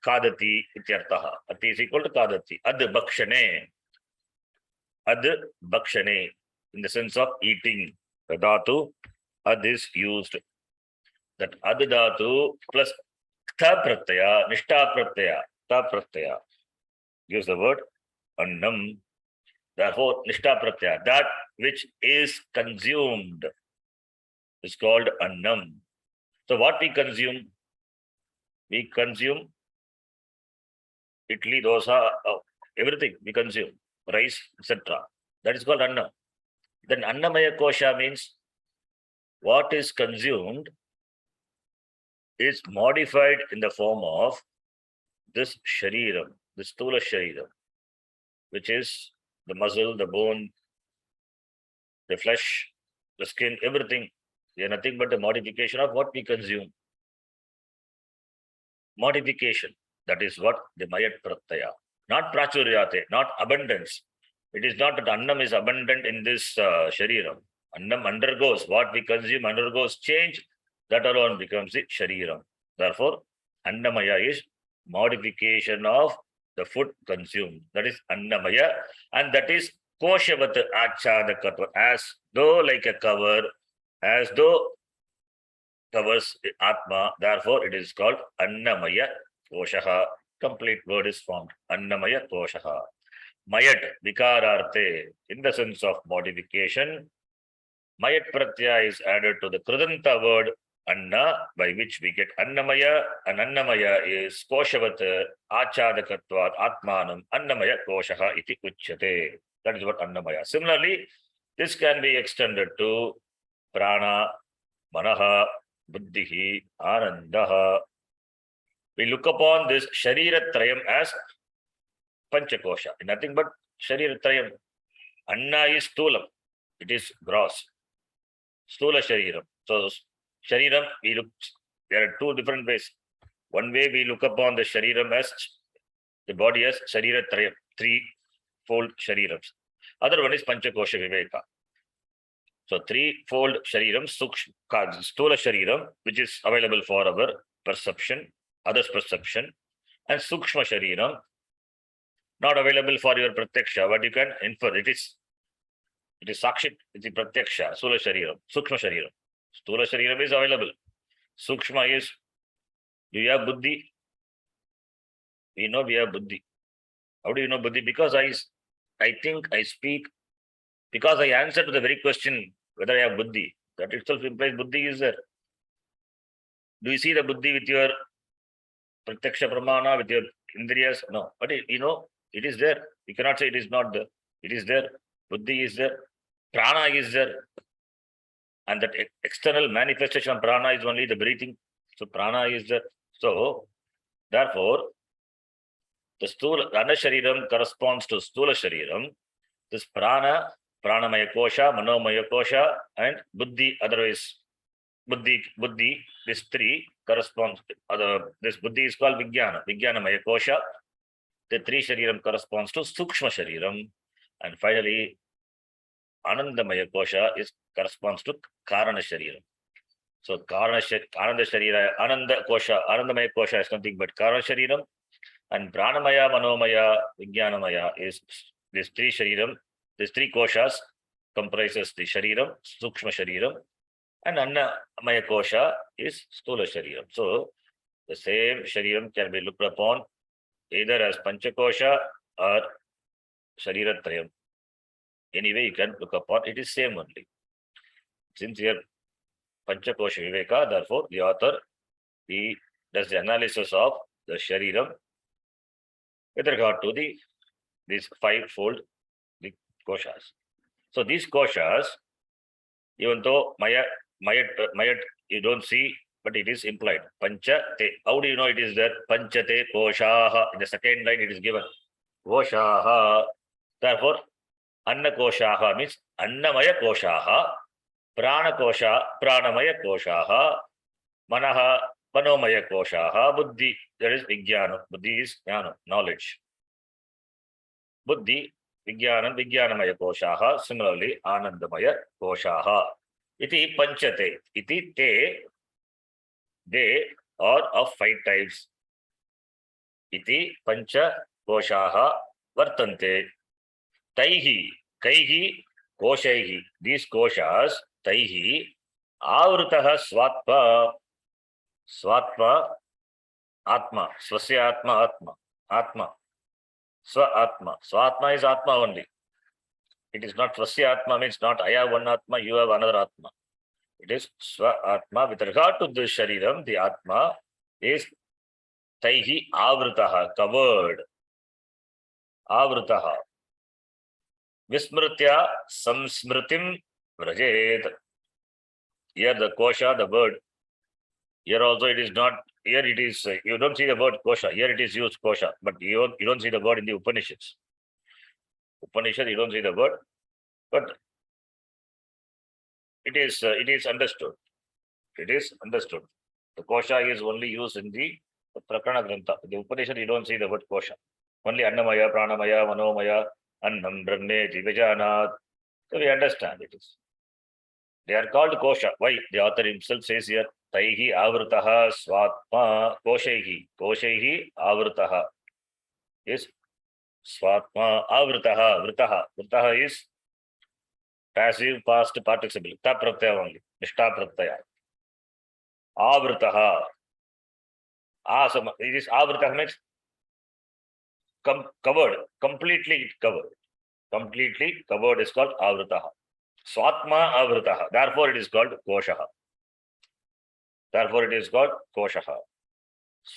kadati, ityartaha. Atti is equal to kadati. Ad bhakshane. Ad bhakshane, in the sense of eating. The dhatu, ad is used. That ad dhatu plus tha pratyaya, nishta pratyaya, ta pratyaya gives the word annam. Therefore, nishta pratyaya, that which is consumed, is called annam. So what we consume? We consume idli, dosa, everything we consume, rice, etc. That is called annam. Then annamaya kosha means what is consumed is modified in the form of this shariram, this stula shariram, which is the muscle, the bone, the flesh, the skin, everything. They are nothing but the modification of what we consume. Modification. That is what the mayat pratyaya. Not prachuryate, not abundance. It is not that annam is abundant in this shariram. Annam undergoes, what we consume undergoes change. That alone becomes the shariram. Therefore, annamaya is modification of the food consumed. That is annamaya. And that is koshavat achadakatva, as though like a cover, as though covers atma. Therefore, it is called annamaya koshaha. Complete word is formed. Annamaya koshaha. Mayat vikararte, in the sense of modification. Mayat pratyaya is added to the kridanta word anna, by which we get annamaya, and annamaya is koshavat achadakatvat atmanam annamaya koshaha iti uchyate. That is what annamaya. Similarly, this can be extended to prana, manaha, buddhihi, anandaha. We look upon this shariratrayam as panchakosha, nothing but shariratrayam. Anna is sthulam, it is gross. Stula shariram. So shariram, we look, there are two different ways. One way we look upon the shariram as the body as shariratrayam, threefold sharirams. Other one is panchakosha viveka. So threefold shariram, stula shariram, which is available for our perception, others' perception, and sukshma shariram, not available for your pratyaksha, but you can infer. It is sakshit, it is pratyaksha, stula shariram, sukshma shariram. Stula shariram is available. Sukshma is, do you have buddhi? We know we have buddhi. How do you know buddhi? Because I think, I speak, because I answer to the very question whether I have buddhi. That itself implies buddhi is there. Do you see the buddhi with your pratyaksha pramana, with your indriyas? No. But you know, it is there. You cannot say it is not there. It is there. Buddhi is there. Prana is there. And that external manifestation of prana is only the breathing. So prana is there. So therefore, the stula anashariram corresponds to stula shariram. This prana, pranamaya kosha, manomaya kosha, and buddhi, otherwise buddhi, this three corresponds. This buddhi is called vijnana, vijnanamaya kosha. The three shariram corresponds to sukshma shariram. And finally, anandamaya kosha corresponds to karana shariram. So Ananda Sharira, Ananda Kosha, Anandamaya Kosha is nothing but Karana Shariram, and Pranamaya, Manomaya, Vijnanamaya is these three Shariram, these three Koshas comprises the Shariram, Sukshma Shariram, and Annamaya Kosha is Stula Shariram. So the same Shariram can be looked upon either as Panchakosha or Shariratrayam. Anyway, you can look upon it is same only. Since here Panchakosha Viveka, therefore the author he does the analysis of the Shariram with regard to these fivefold the koshas. So these koshas, even though mayat you don't see, but it is implied. Pancha te. How do you know it is there? Panchate koshaha. In the second line, it is given. Koshaha. Therefore, Anna koshaha means Annamaya koshaha, Prana kosha, Pranamaya koshaha, Manaha, Panomaya koshaha, Buddhi. That is Vijnana. Buddhi is jnana, knowledge. Buddhi, Vijnanam, Vijnanamaya koshaha. Similarly, Anandamaya koshaha. Iti panchate. Iti they are of 5 types. Iti pancha koshaha vartante. Taihi, kaihi, koshaihi. These koshas, taihi, avrutaha swatma, atma, swasya atma, swatma is atma only. It is not swasya atma, means not I have one atma, you have another atma. It is swa atma. With regard to the shariram, the atma is taihi avrutaha, covered. Avrutaha. Vismritya samsmritim vrajet. Here the kosha, the word. Here also it is not, here it is, you don't see the word kosha. Here it is used kosha, but you don't see the word in the Upanishads. Upanishad, you don't see the word, but it is understood. It is understood. The kosha is only used in the Prakarana Grantha. In the Upanishad, you don't see the word kosha. Only Annamaya, Pranamaya, Manomaya, Annam, Brahmeti, Vijanat. So we understand it is. They are called kosha. Why? The author himself says here, Taihi avrutaha swatma koshaihi. Koshaihi avrutaha. Is swatma avrutaha. Vritaha. Vritaha is passive past participle. Ta pratyaya only. Nishta pratyaya. Avrutaha. It is avrutaha means covered. Completely covered. Completely covered is called avrutaha. Swatma avrutaha. Therefore, it is called koshaha. Therefore, it is called koshaha.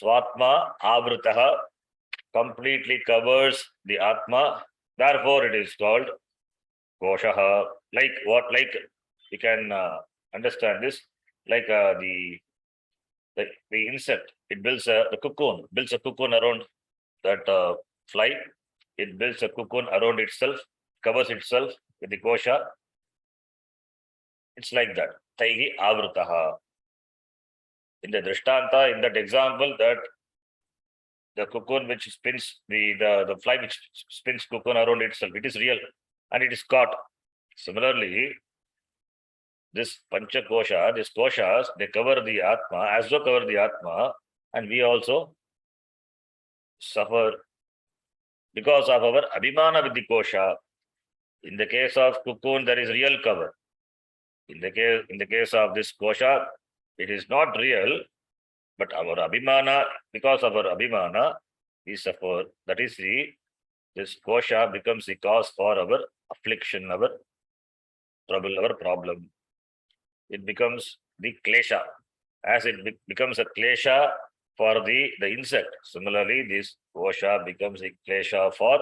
Swatma avrutaha completely covers the atma. Therefore, it is called koshaha. Like what? Like you can understand this. Like the insect. It builds the cocoon. Builds a cocoon around that fly. It builds a cocoon around itself. Covers itself with the kosha. It's like that. Taihi avrutaha. In the drishtanta, in that example, that the cocoon which spins the fly which spins cocoon around itself, it is real and it is caught. Similarly, this pancha kosha, these koshas, they cover the atma, as though cover the atma, and we also suffer because of our abhimana with the kosha. In the case of cocoon, there is real cover. In the case of this kosha, it is not real, but our abhimana, because of our abhimana, we suffer. That is this kosha becomes the cause for our affliction, our trouble, our problem. It becomes the klesha. As it becomes a klesha for the insect. Similarly, this kosha becomes a klesha for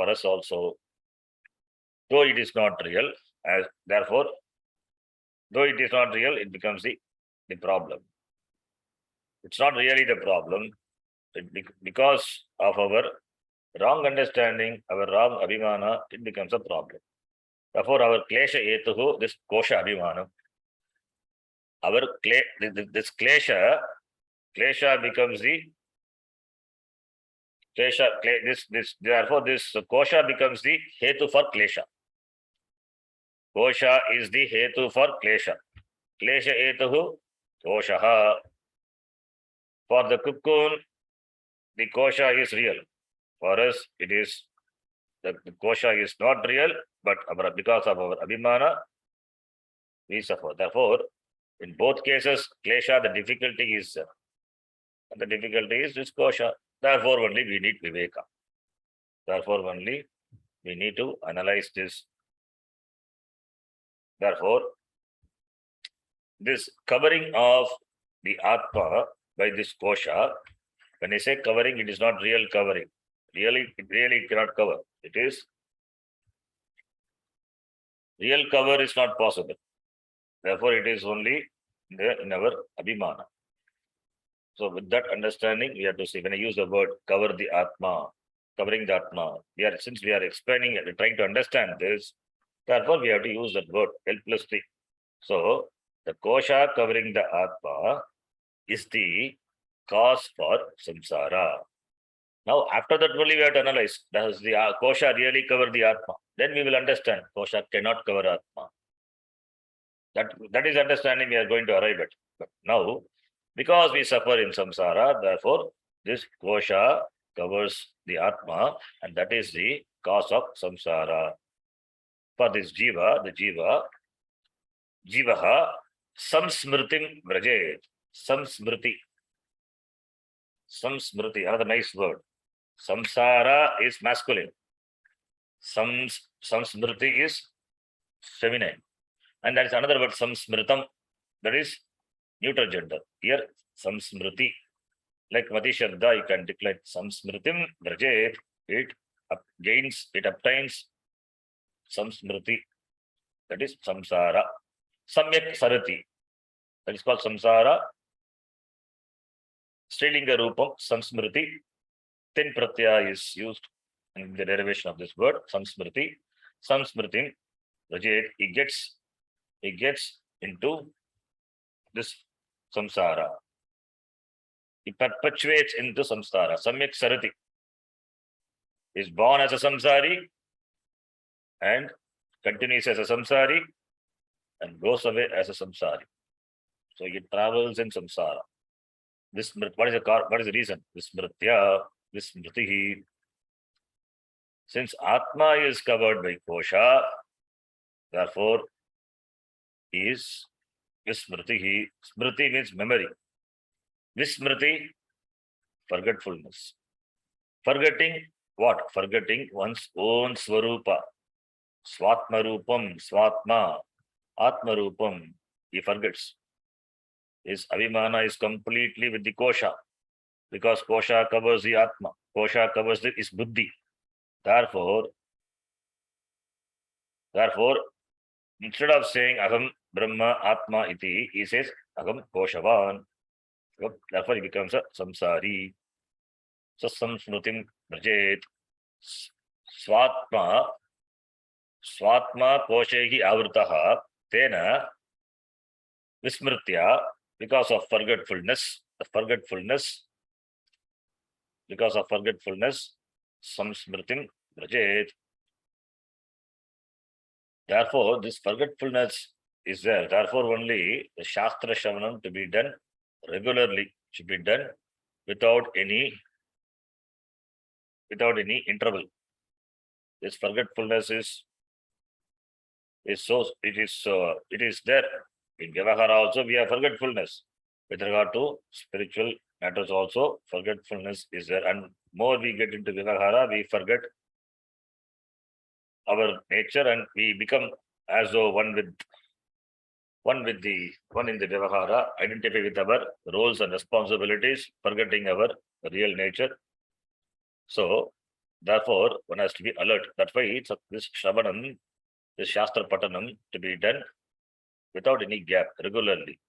us also. Though it is not real, therefore, though it is not real, it becomes the problem. It's not really the problem. Because of our wrong understanding, our wrong abhimana, it becomes a problem. Therefore, our klesha etuhu, this kosha abhimana, this klesha becomes the klesha. Therefore, this kosha becomes the hetu for klesha. Kosha is the hetu for klesha. Klesha etahu koshaha. For the cocoon, the kosha is real. For us, it is the kosha is not real, but because of our abhimana, we suffer. Therefore, in both cases, klesha, the difficulty is this kosha. Therefore, only we need viveka. Therefore, only we need to analyze this. Therefore, this covering of the Atma by this kosha, when I say covering, it is not real covering. It really cannot cover. It is real cover is not possible. Therefore, it is only in our abhimana. So, with that understanding, we have to see when I use the word cover the Atma, covering the Atma, since we are explaining it, trying to understand this, therefore, we have to use that word helplessly. So, the kosha covering the Atma is the cause for samsara. Now, after that, only we have to analyze does the kosha really cover the Atma? Then we will understand kosha cannot cover Atma. That is understanding we are going to arrive at. But now, because we suffer in samsara, therefore, this kosha covers the Atma, and that is the cause of samsara. For this jiva, jivaha samsmritim vrajet. Samsmriti, another nice word. Samsara is masculine. Samsmriti is feminine. And that is another word, samsmritam, that is neutral gender. Here, samsmriti, like Mati Shabda, you can declare samsmritim vrajet, it obtains samsmriti, that is samsara. Samyak sarati, that is called samsara. Strilinga rupam, samsmriti. Tin pratyaya is used in the derivation of this word, samsmriti. Samsmritim vrajet, it gets into this samsara. It perpetuates into samsara. Samyak sarati is born as a samsari and continues as a samsari and goes away as a samsari. So it travels in samsara. What is the reason? Vismritya, vismritihi. Since Atma is covered by kosha, therefore is vismritihi. Smriti means memory. Vismriti, forgetfulness. Forgetting what? Forgetting one's own swarupa. Swatma rupam, swatma, atma rupam. He forgets. His abhimana is completely with the kosha. Because kosha covers the atma. Kosha covers his buddhi. Therefore, instead of saying aham brahma atma iti, he says aham koshavan. Therefore, he becomes a samsari. So samsmrutim brajet. Swatma koshehi avrtaha tena vismritya, because of forgetfulness, samsmritim brajet. Therefore, this forgetfulness is there. Therefore, only the Shastra Shravanam to be done regularly, should be done without any interval. This forgetfulness is there. In Vyavahara also we have forgetfulness. With regard to spiritual matters also, forgetfulness is there. And more we get into Vyavahara, we forget our nature and we become as though one in the Vyavahara, identify with our roles and responsibilities, forgetting our real nature. So, therefore, one has to be alert. That's why it's this Shravanam, this Shastra Patanam to be done without any gap, regularly.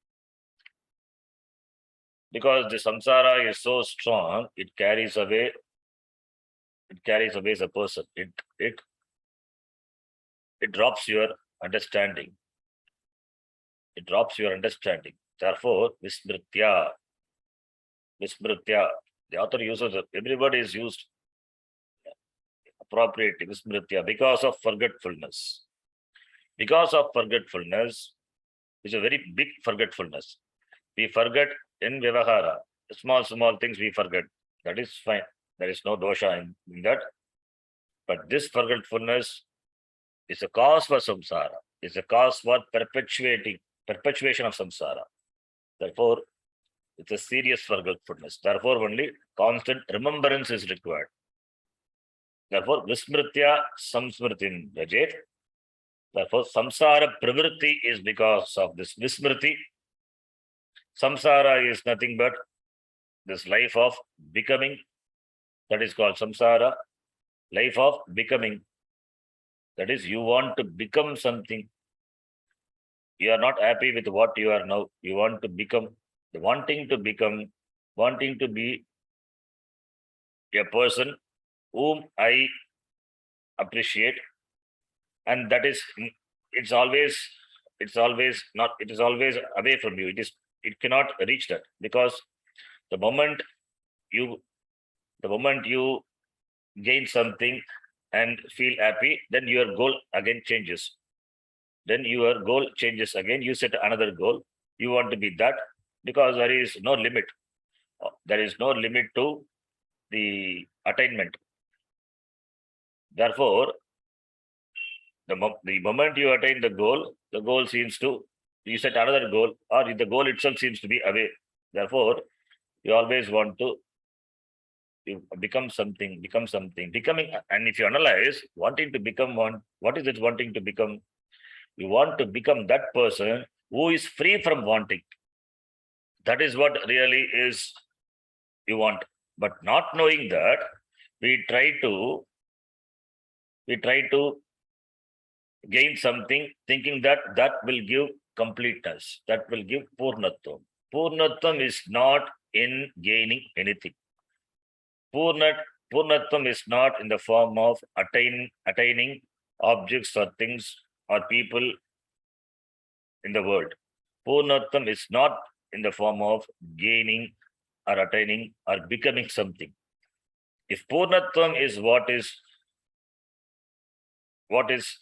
Because the samsara is so strong, it carries away the person. It drops your understanding. Therefore, vismritya. The author uses it. Everybody is used appropriately, vismritya, because of forgetfulness. Because of forgetfulness, It's a very big forgetfulness. We forget in Vyavahara. Small things we forget. That is fine. There is no dosha in that. But this forgetfulness is a cause for samsara. It's a cause for perpetuation of samsara. Therefore, it's a serious forgetfulness. Therefore, only constant remembrance is required. Therefore, vismritya samsmritim rajet. Therefore, samsara pravritti is because of this vismriti. Samsara is nothing but this life of becoming. That is called samsara, life of becoming. That is, you want to become something. You are not happy with what you are now. You want to become, wanting to be a person whom I appreciate. And that is, it's always not, it is always away from you. It cannot reach that, because the moment you gain something and feel happy, then your goal again changes. Then your goal changes again. You set another goal. You want to be that, because there is no limit. There is no limit to the attainment. Therefore, the moment you attain the goal seems to, you set another goal, or the goal itself seems to be away. Therefore, you always want to become something. Becoming, and if you analyze, wanting to become one, what is it wanting to become? You want to become that person who is free from wanting. That is what really is you want. But not knowing that, we try to gain something, thinking that will give completeness, that will give purnatvam. Purnatvam is not in gaining anything. Purnatvam is not in the form of attaining objects or things or people in the world. Purnatvam is not in the form of gaining or attaining or becoming something. If Purnatvam is what is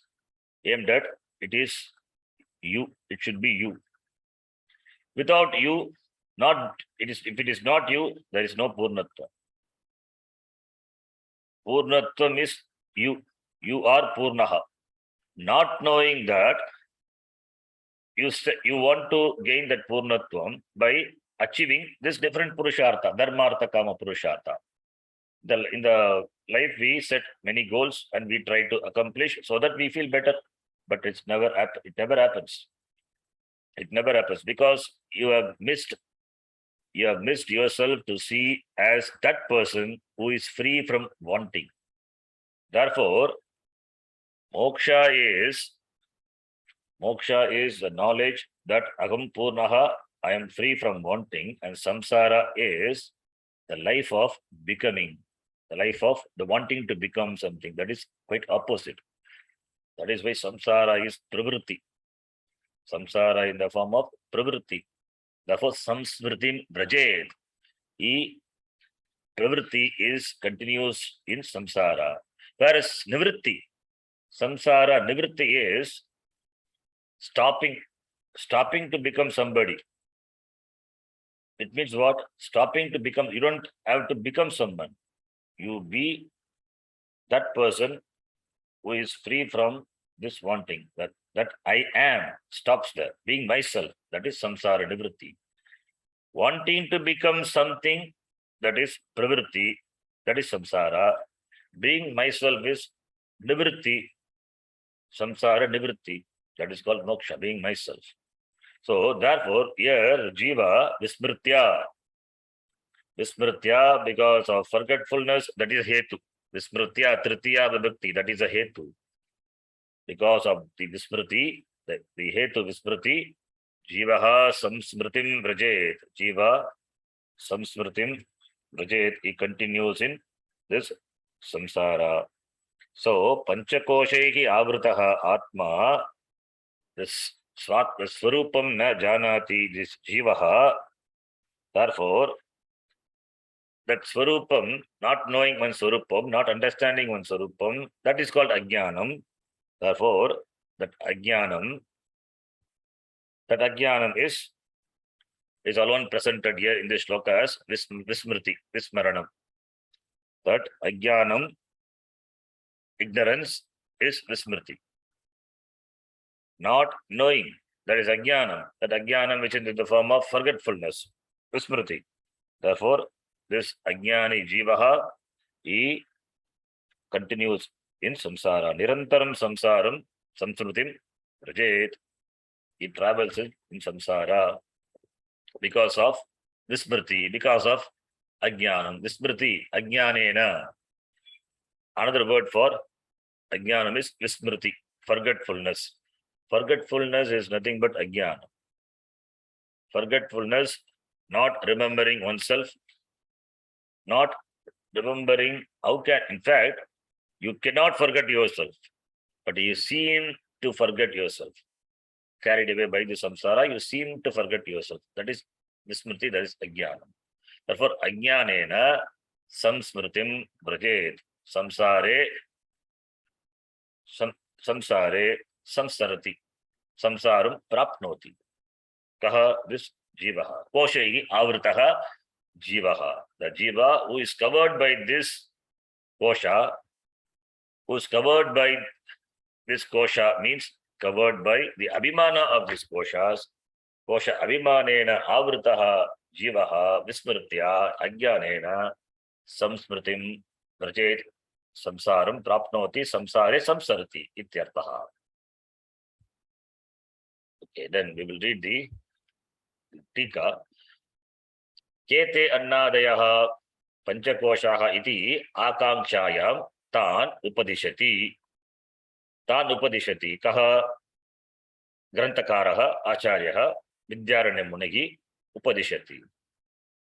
aimed at, it is you. It should be you. Without you, if it is not you, there is no Purnatvam. Purnatvam is you. You are Purnaha. Not knowing that, you want to gain that Purnatvam by achieving this different Purushartha, Dharmartha, Kama Purushartha. In the life, we set many goals and we try to accomplish so that we feel better. But it never happens. It never happens, because you have missed yourself to see as that person who is free from wanting. Therefore, moksha is the knowledge that Aham Purnaha, I am free from wanting, and samsara is the life of becoming, the life of the wanting to become something. That is quite opposite. That is why samsara is pravritti. Samsara in the form of pravritti. Therefore, samsmritim vrajet. Pravritti continues in samsara. Whereas nivritti, samsara nivritti is stopping to become somebody. It means what? Stopping to become, you don't have to become someone. You be that person who is free from this wanting, that I am stops there. Being myself, that is samsara nivritti. Wanting to become something, that is pravritti, that is samsara. Being myself is nivritti, samsara nivritti. That is called moksha, being myself. So therefore, here jiva vismritya, because of forgetfulness, that is hetu. Vismritya tritiya vibhakti, that is a hetu. Because of the vismriti, the hetu vismriti, jivaha samsmritim vrajet. Jiva samsmritim vrajet. He continues in this samsara. So panchakoshehi avritaha atma, this swarupam na janati, this jivaha. Therefore, that swarupam, not knowing one swarupam, not understanding one swarupam, that is called ajnanam. Therefore, that ajnanam That ajnanam is alone presented here in this shloka as vismriti, vismaranam. That ajnanam, ignorance, is vismriti. Not knowing, that is ajnanam. That ajnanam which is in the form of forgetfulness, vismriti. Therefore, this ajnani jivaha, he continues in samsara. Nirantaram samsaram, samsrutim, rajet. He travels in samsara because of vismriti, because of ajnanam. Vismriti, ajnanena. Another word for ajnanam is vismriti, forgetfulness. Forgetfulness is nothing but ajnana. Forgetfulness, not remembering oneself, not remembering how can, in fact, you cannot forget yourself, but you seem to forget yourself. Carried away by the samsara, you seem to forget yourself. That is vismriti, that is ajnana. Therefore, ajnanena samsmritim brajet. Samsare, samsare, samsarati. Samsaram prapnoti. Kaha, this jivaha. Koshaihi avritaha jivaha. The jiva who is covered by this kosha, who is covered by this kosha means covered by the abhimana of these koshas. Kosha abhimanena avritaha jivaha vismritya ajnanena samsmritim vrajet samsaram prapnoti samsare samsarati ityartaha. Okay, then we will read the टीका. केते अन्नादयः पंचकोशाः इति आकांक्षायां तान् उपदिशति. तान् उपदिशति कः? ग्रंथकारः आचार्यः विद्यारण्यमुनिः उपदिशति.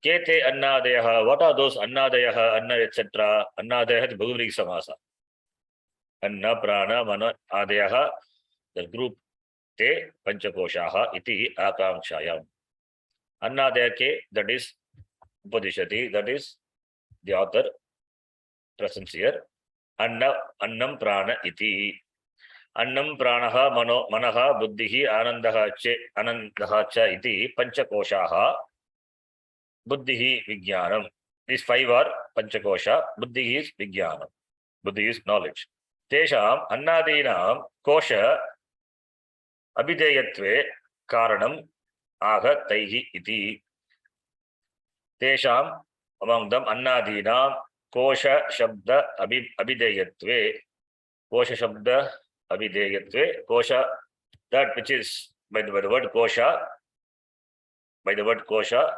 केते अन्नादयः, what are those अन्नादयः, अन्न etc. अन्नादयः इति बहुव्रीहि समासः. अन्न प्राण मन आदयः, the group ते पंचकोशाः इति आकांक्षायां. Annadayake, that is Upadishati, that is the author presents here. Annam prana iti. Annam pranaha manaha buddhihi anandaha cha iti panchakoshaha. Buddhihi vijnanam. These five are panchakosha. Buddhi is vijnanam. Buddhi is knowledge. Tesham annadinam kosha abhideyatve karanam aha taihi iti. Tesham, among them, annadinam kosha shabda abhideyatve. Kosha shabda abhideyatve. Kosha, that which is by the word kosha, by the word kosha,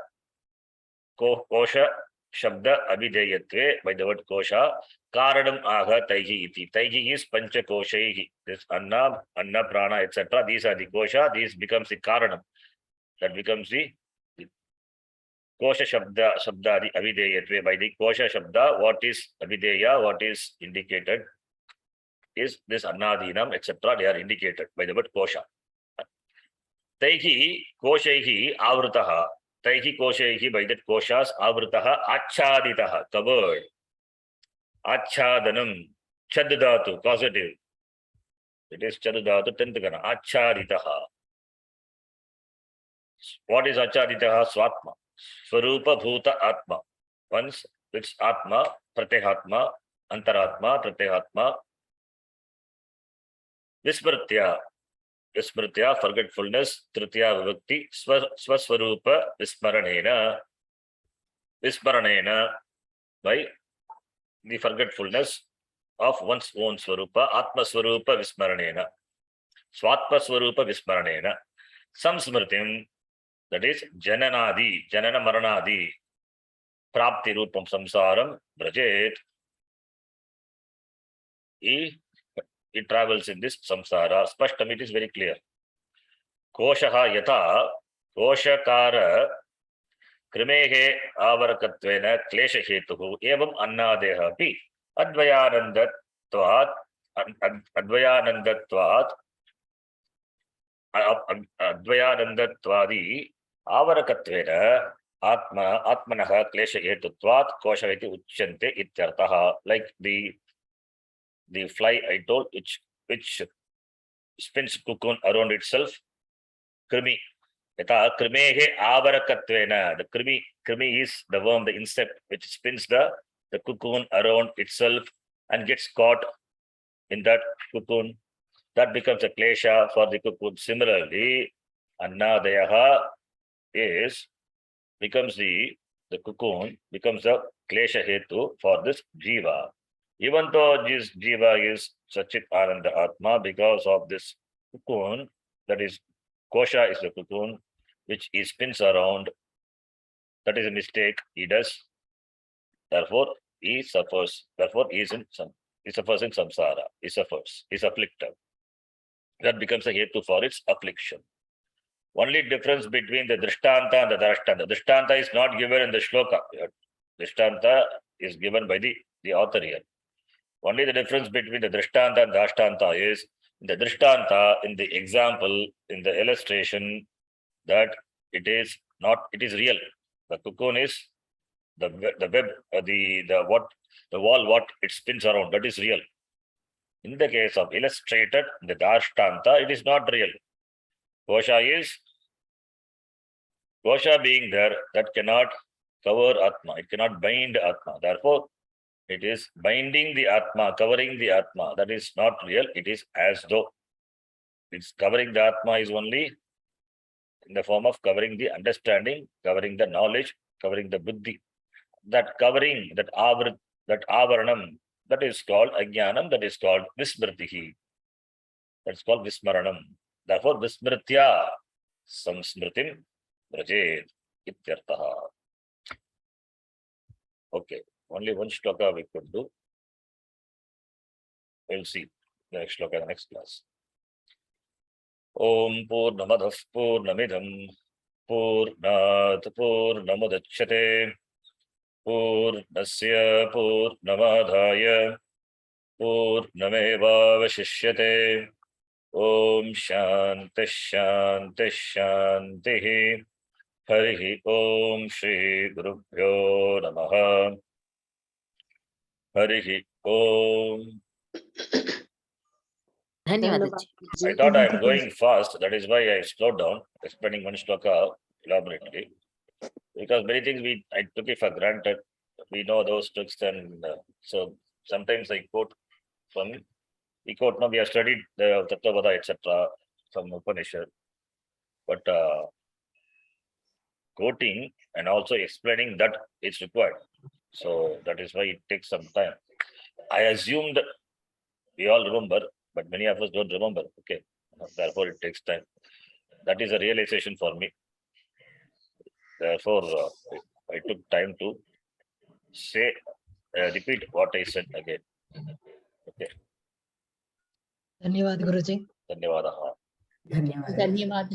kosha shabda abhideyatve, by the word kosha, karanam aha taihi iti. Taihi is pancha koshaihi. This anna prana, etc. These are the kosha. These becomes the karanam. That becomes the kosha shabda avideyatve. By the kosha shabda, what is avideya, what is indicated is this annadinam, etc. They are indicated by the word kosha. Taihi koshaihi avritaha. Taihi koshaihi, by that koshas avritaha achaditaha, covered. Achadanam, chadadatu, causative. It is chadadatu, 10th gana. Achaditaha. What is achaditaha? Swatma. Swarupa bhuta atma. Once it's atma, pratehatma, antaratma, pratehatma. Vismritya. Vismritya, forgetfulness. Tritiya vivakti. Swaswarupa vismaranena. Vismaranena, by the forgetfulness of one's own swarupa. Atma swarupa vismaranena. Swatma swarupa vismaranena. Samsmritim, that is jananadi, janana maranadi, prapti rupam samsaram brajet. He travels in this samsara. Spashtam, it is very clear. Koshaha yata koshakara krimehe avarakattvena klesha hetuhu evam annadeha api advayanandatvat advayanandatvadi avarakattvena atmanaha klesha hetutvat kosha iti uchyante ityartaha. Like the fly I told, which spins cocoon around itself, krimi, Yata krimehe avarakattvena. The krimi is the worm, the insect which spins the cocoon around itself and gets caught in that cocoon. That becomes a klesha for the cocoon. Similarly, annadayaha is becomes the cocoon becomes the klesha hetu for this jiva. Even though this jiva is Sachit Ananda Atma, because of this cocoon, that is kosha is the cocoon which he spins around, that is a mistake he does. Therefore, he suffers. Therefore, he suffers in samsara. He suffers. He is afflicted. That becomes a hetu for its affliction. Only difference between the drishtanta and the darashtanta. Drishtanta is not given in the shloka. Drishtanta is given by the author here. Only the difference between the drishtanta and dashtanta is in the drishtanta, in the example, in the illustration, that it is not, it is real. The cocoon is the web, the wall, what it spins around, that is real. In the case of illustrated, the dashtanta, it is not real. Kosha being there, that cannot cover Atma, it cannot bind Atma. Therefore, it is binding the Atma, covering the Atma. That is not real, it is as though. It's covering the Atma is only in the form of covering the understanding, covering the knowledge, covering the buddhi. That covering, that avaranam, that is called ajnanam, that is called vismritihi. That's called vismaranam. Therefore, vismritya samsmritim vrajet ityartaha. Okay, only one shloka we could do. We'll see the next shloka in the next class. Om Purnamadah Purnamidam Purnat Purnamudachyate Purnasya Purnamadhaya Purnamevavashishyate. Om Shanti Shanti Shanti. Harihi Om Shri Gurubhyo Namaha. Harihi Om. ಧನ್ಯವಾದ. I thought I am going fast. That is why I slowed down, explaining one shloka elaborately. Because many things I took it for granted. We know those tricks, and so sometimes I quote from. We quote. No, we have studied the Tattvavada, etc. from Upanishad, but quoting and also explaining that is required. So that is why it takes some time. I assumed we all remember, but many of us don't remember. Okay, therefore it takes time. That is a realization for me. Therefore, I took time to say, repeat what I said again. Okay. धन्यवाद गुरुजी. धन्यवादः. ಧನ್ಯವಾದ.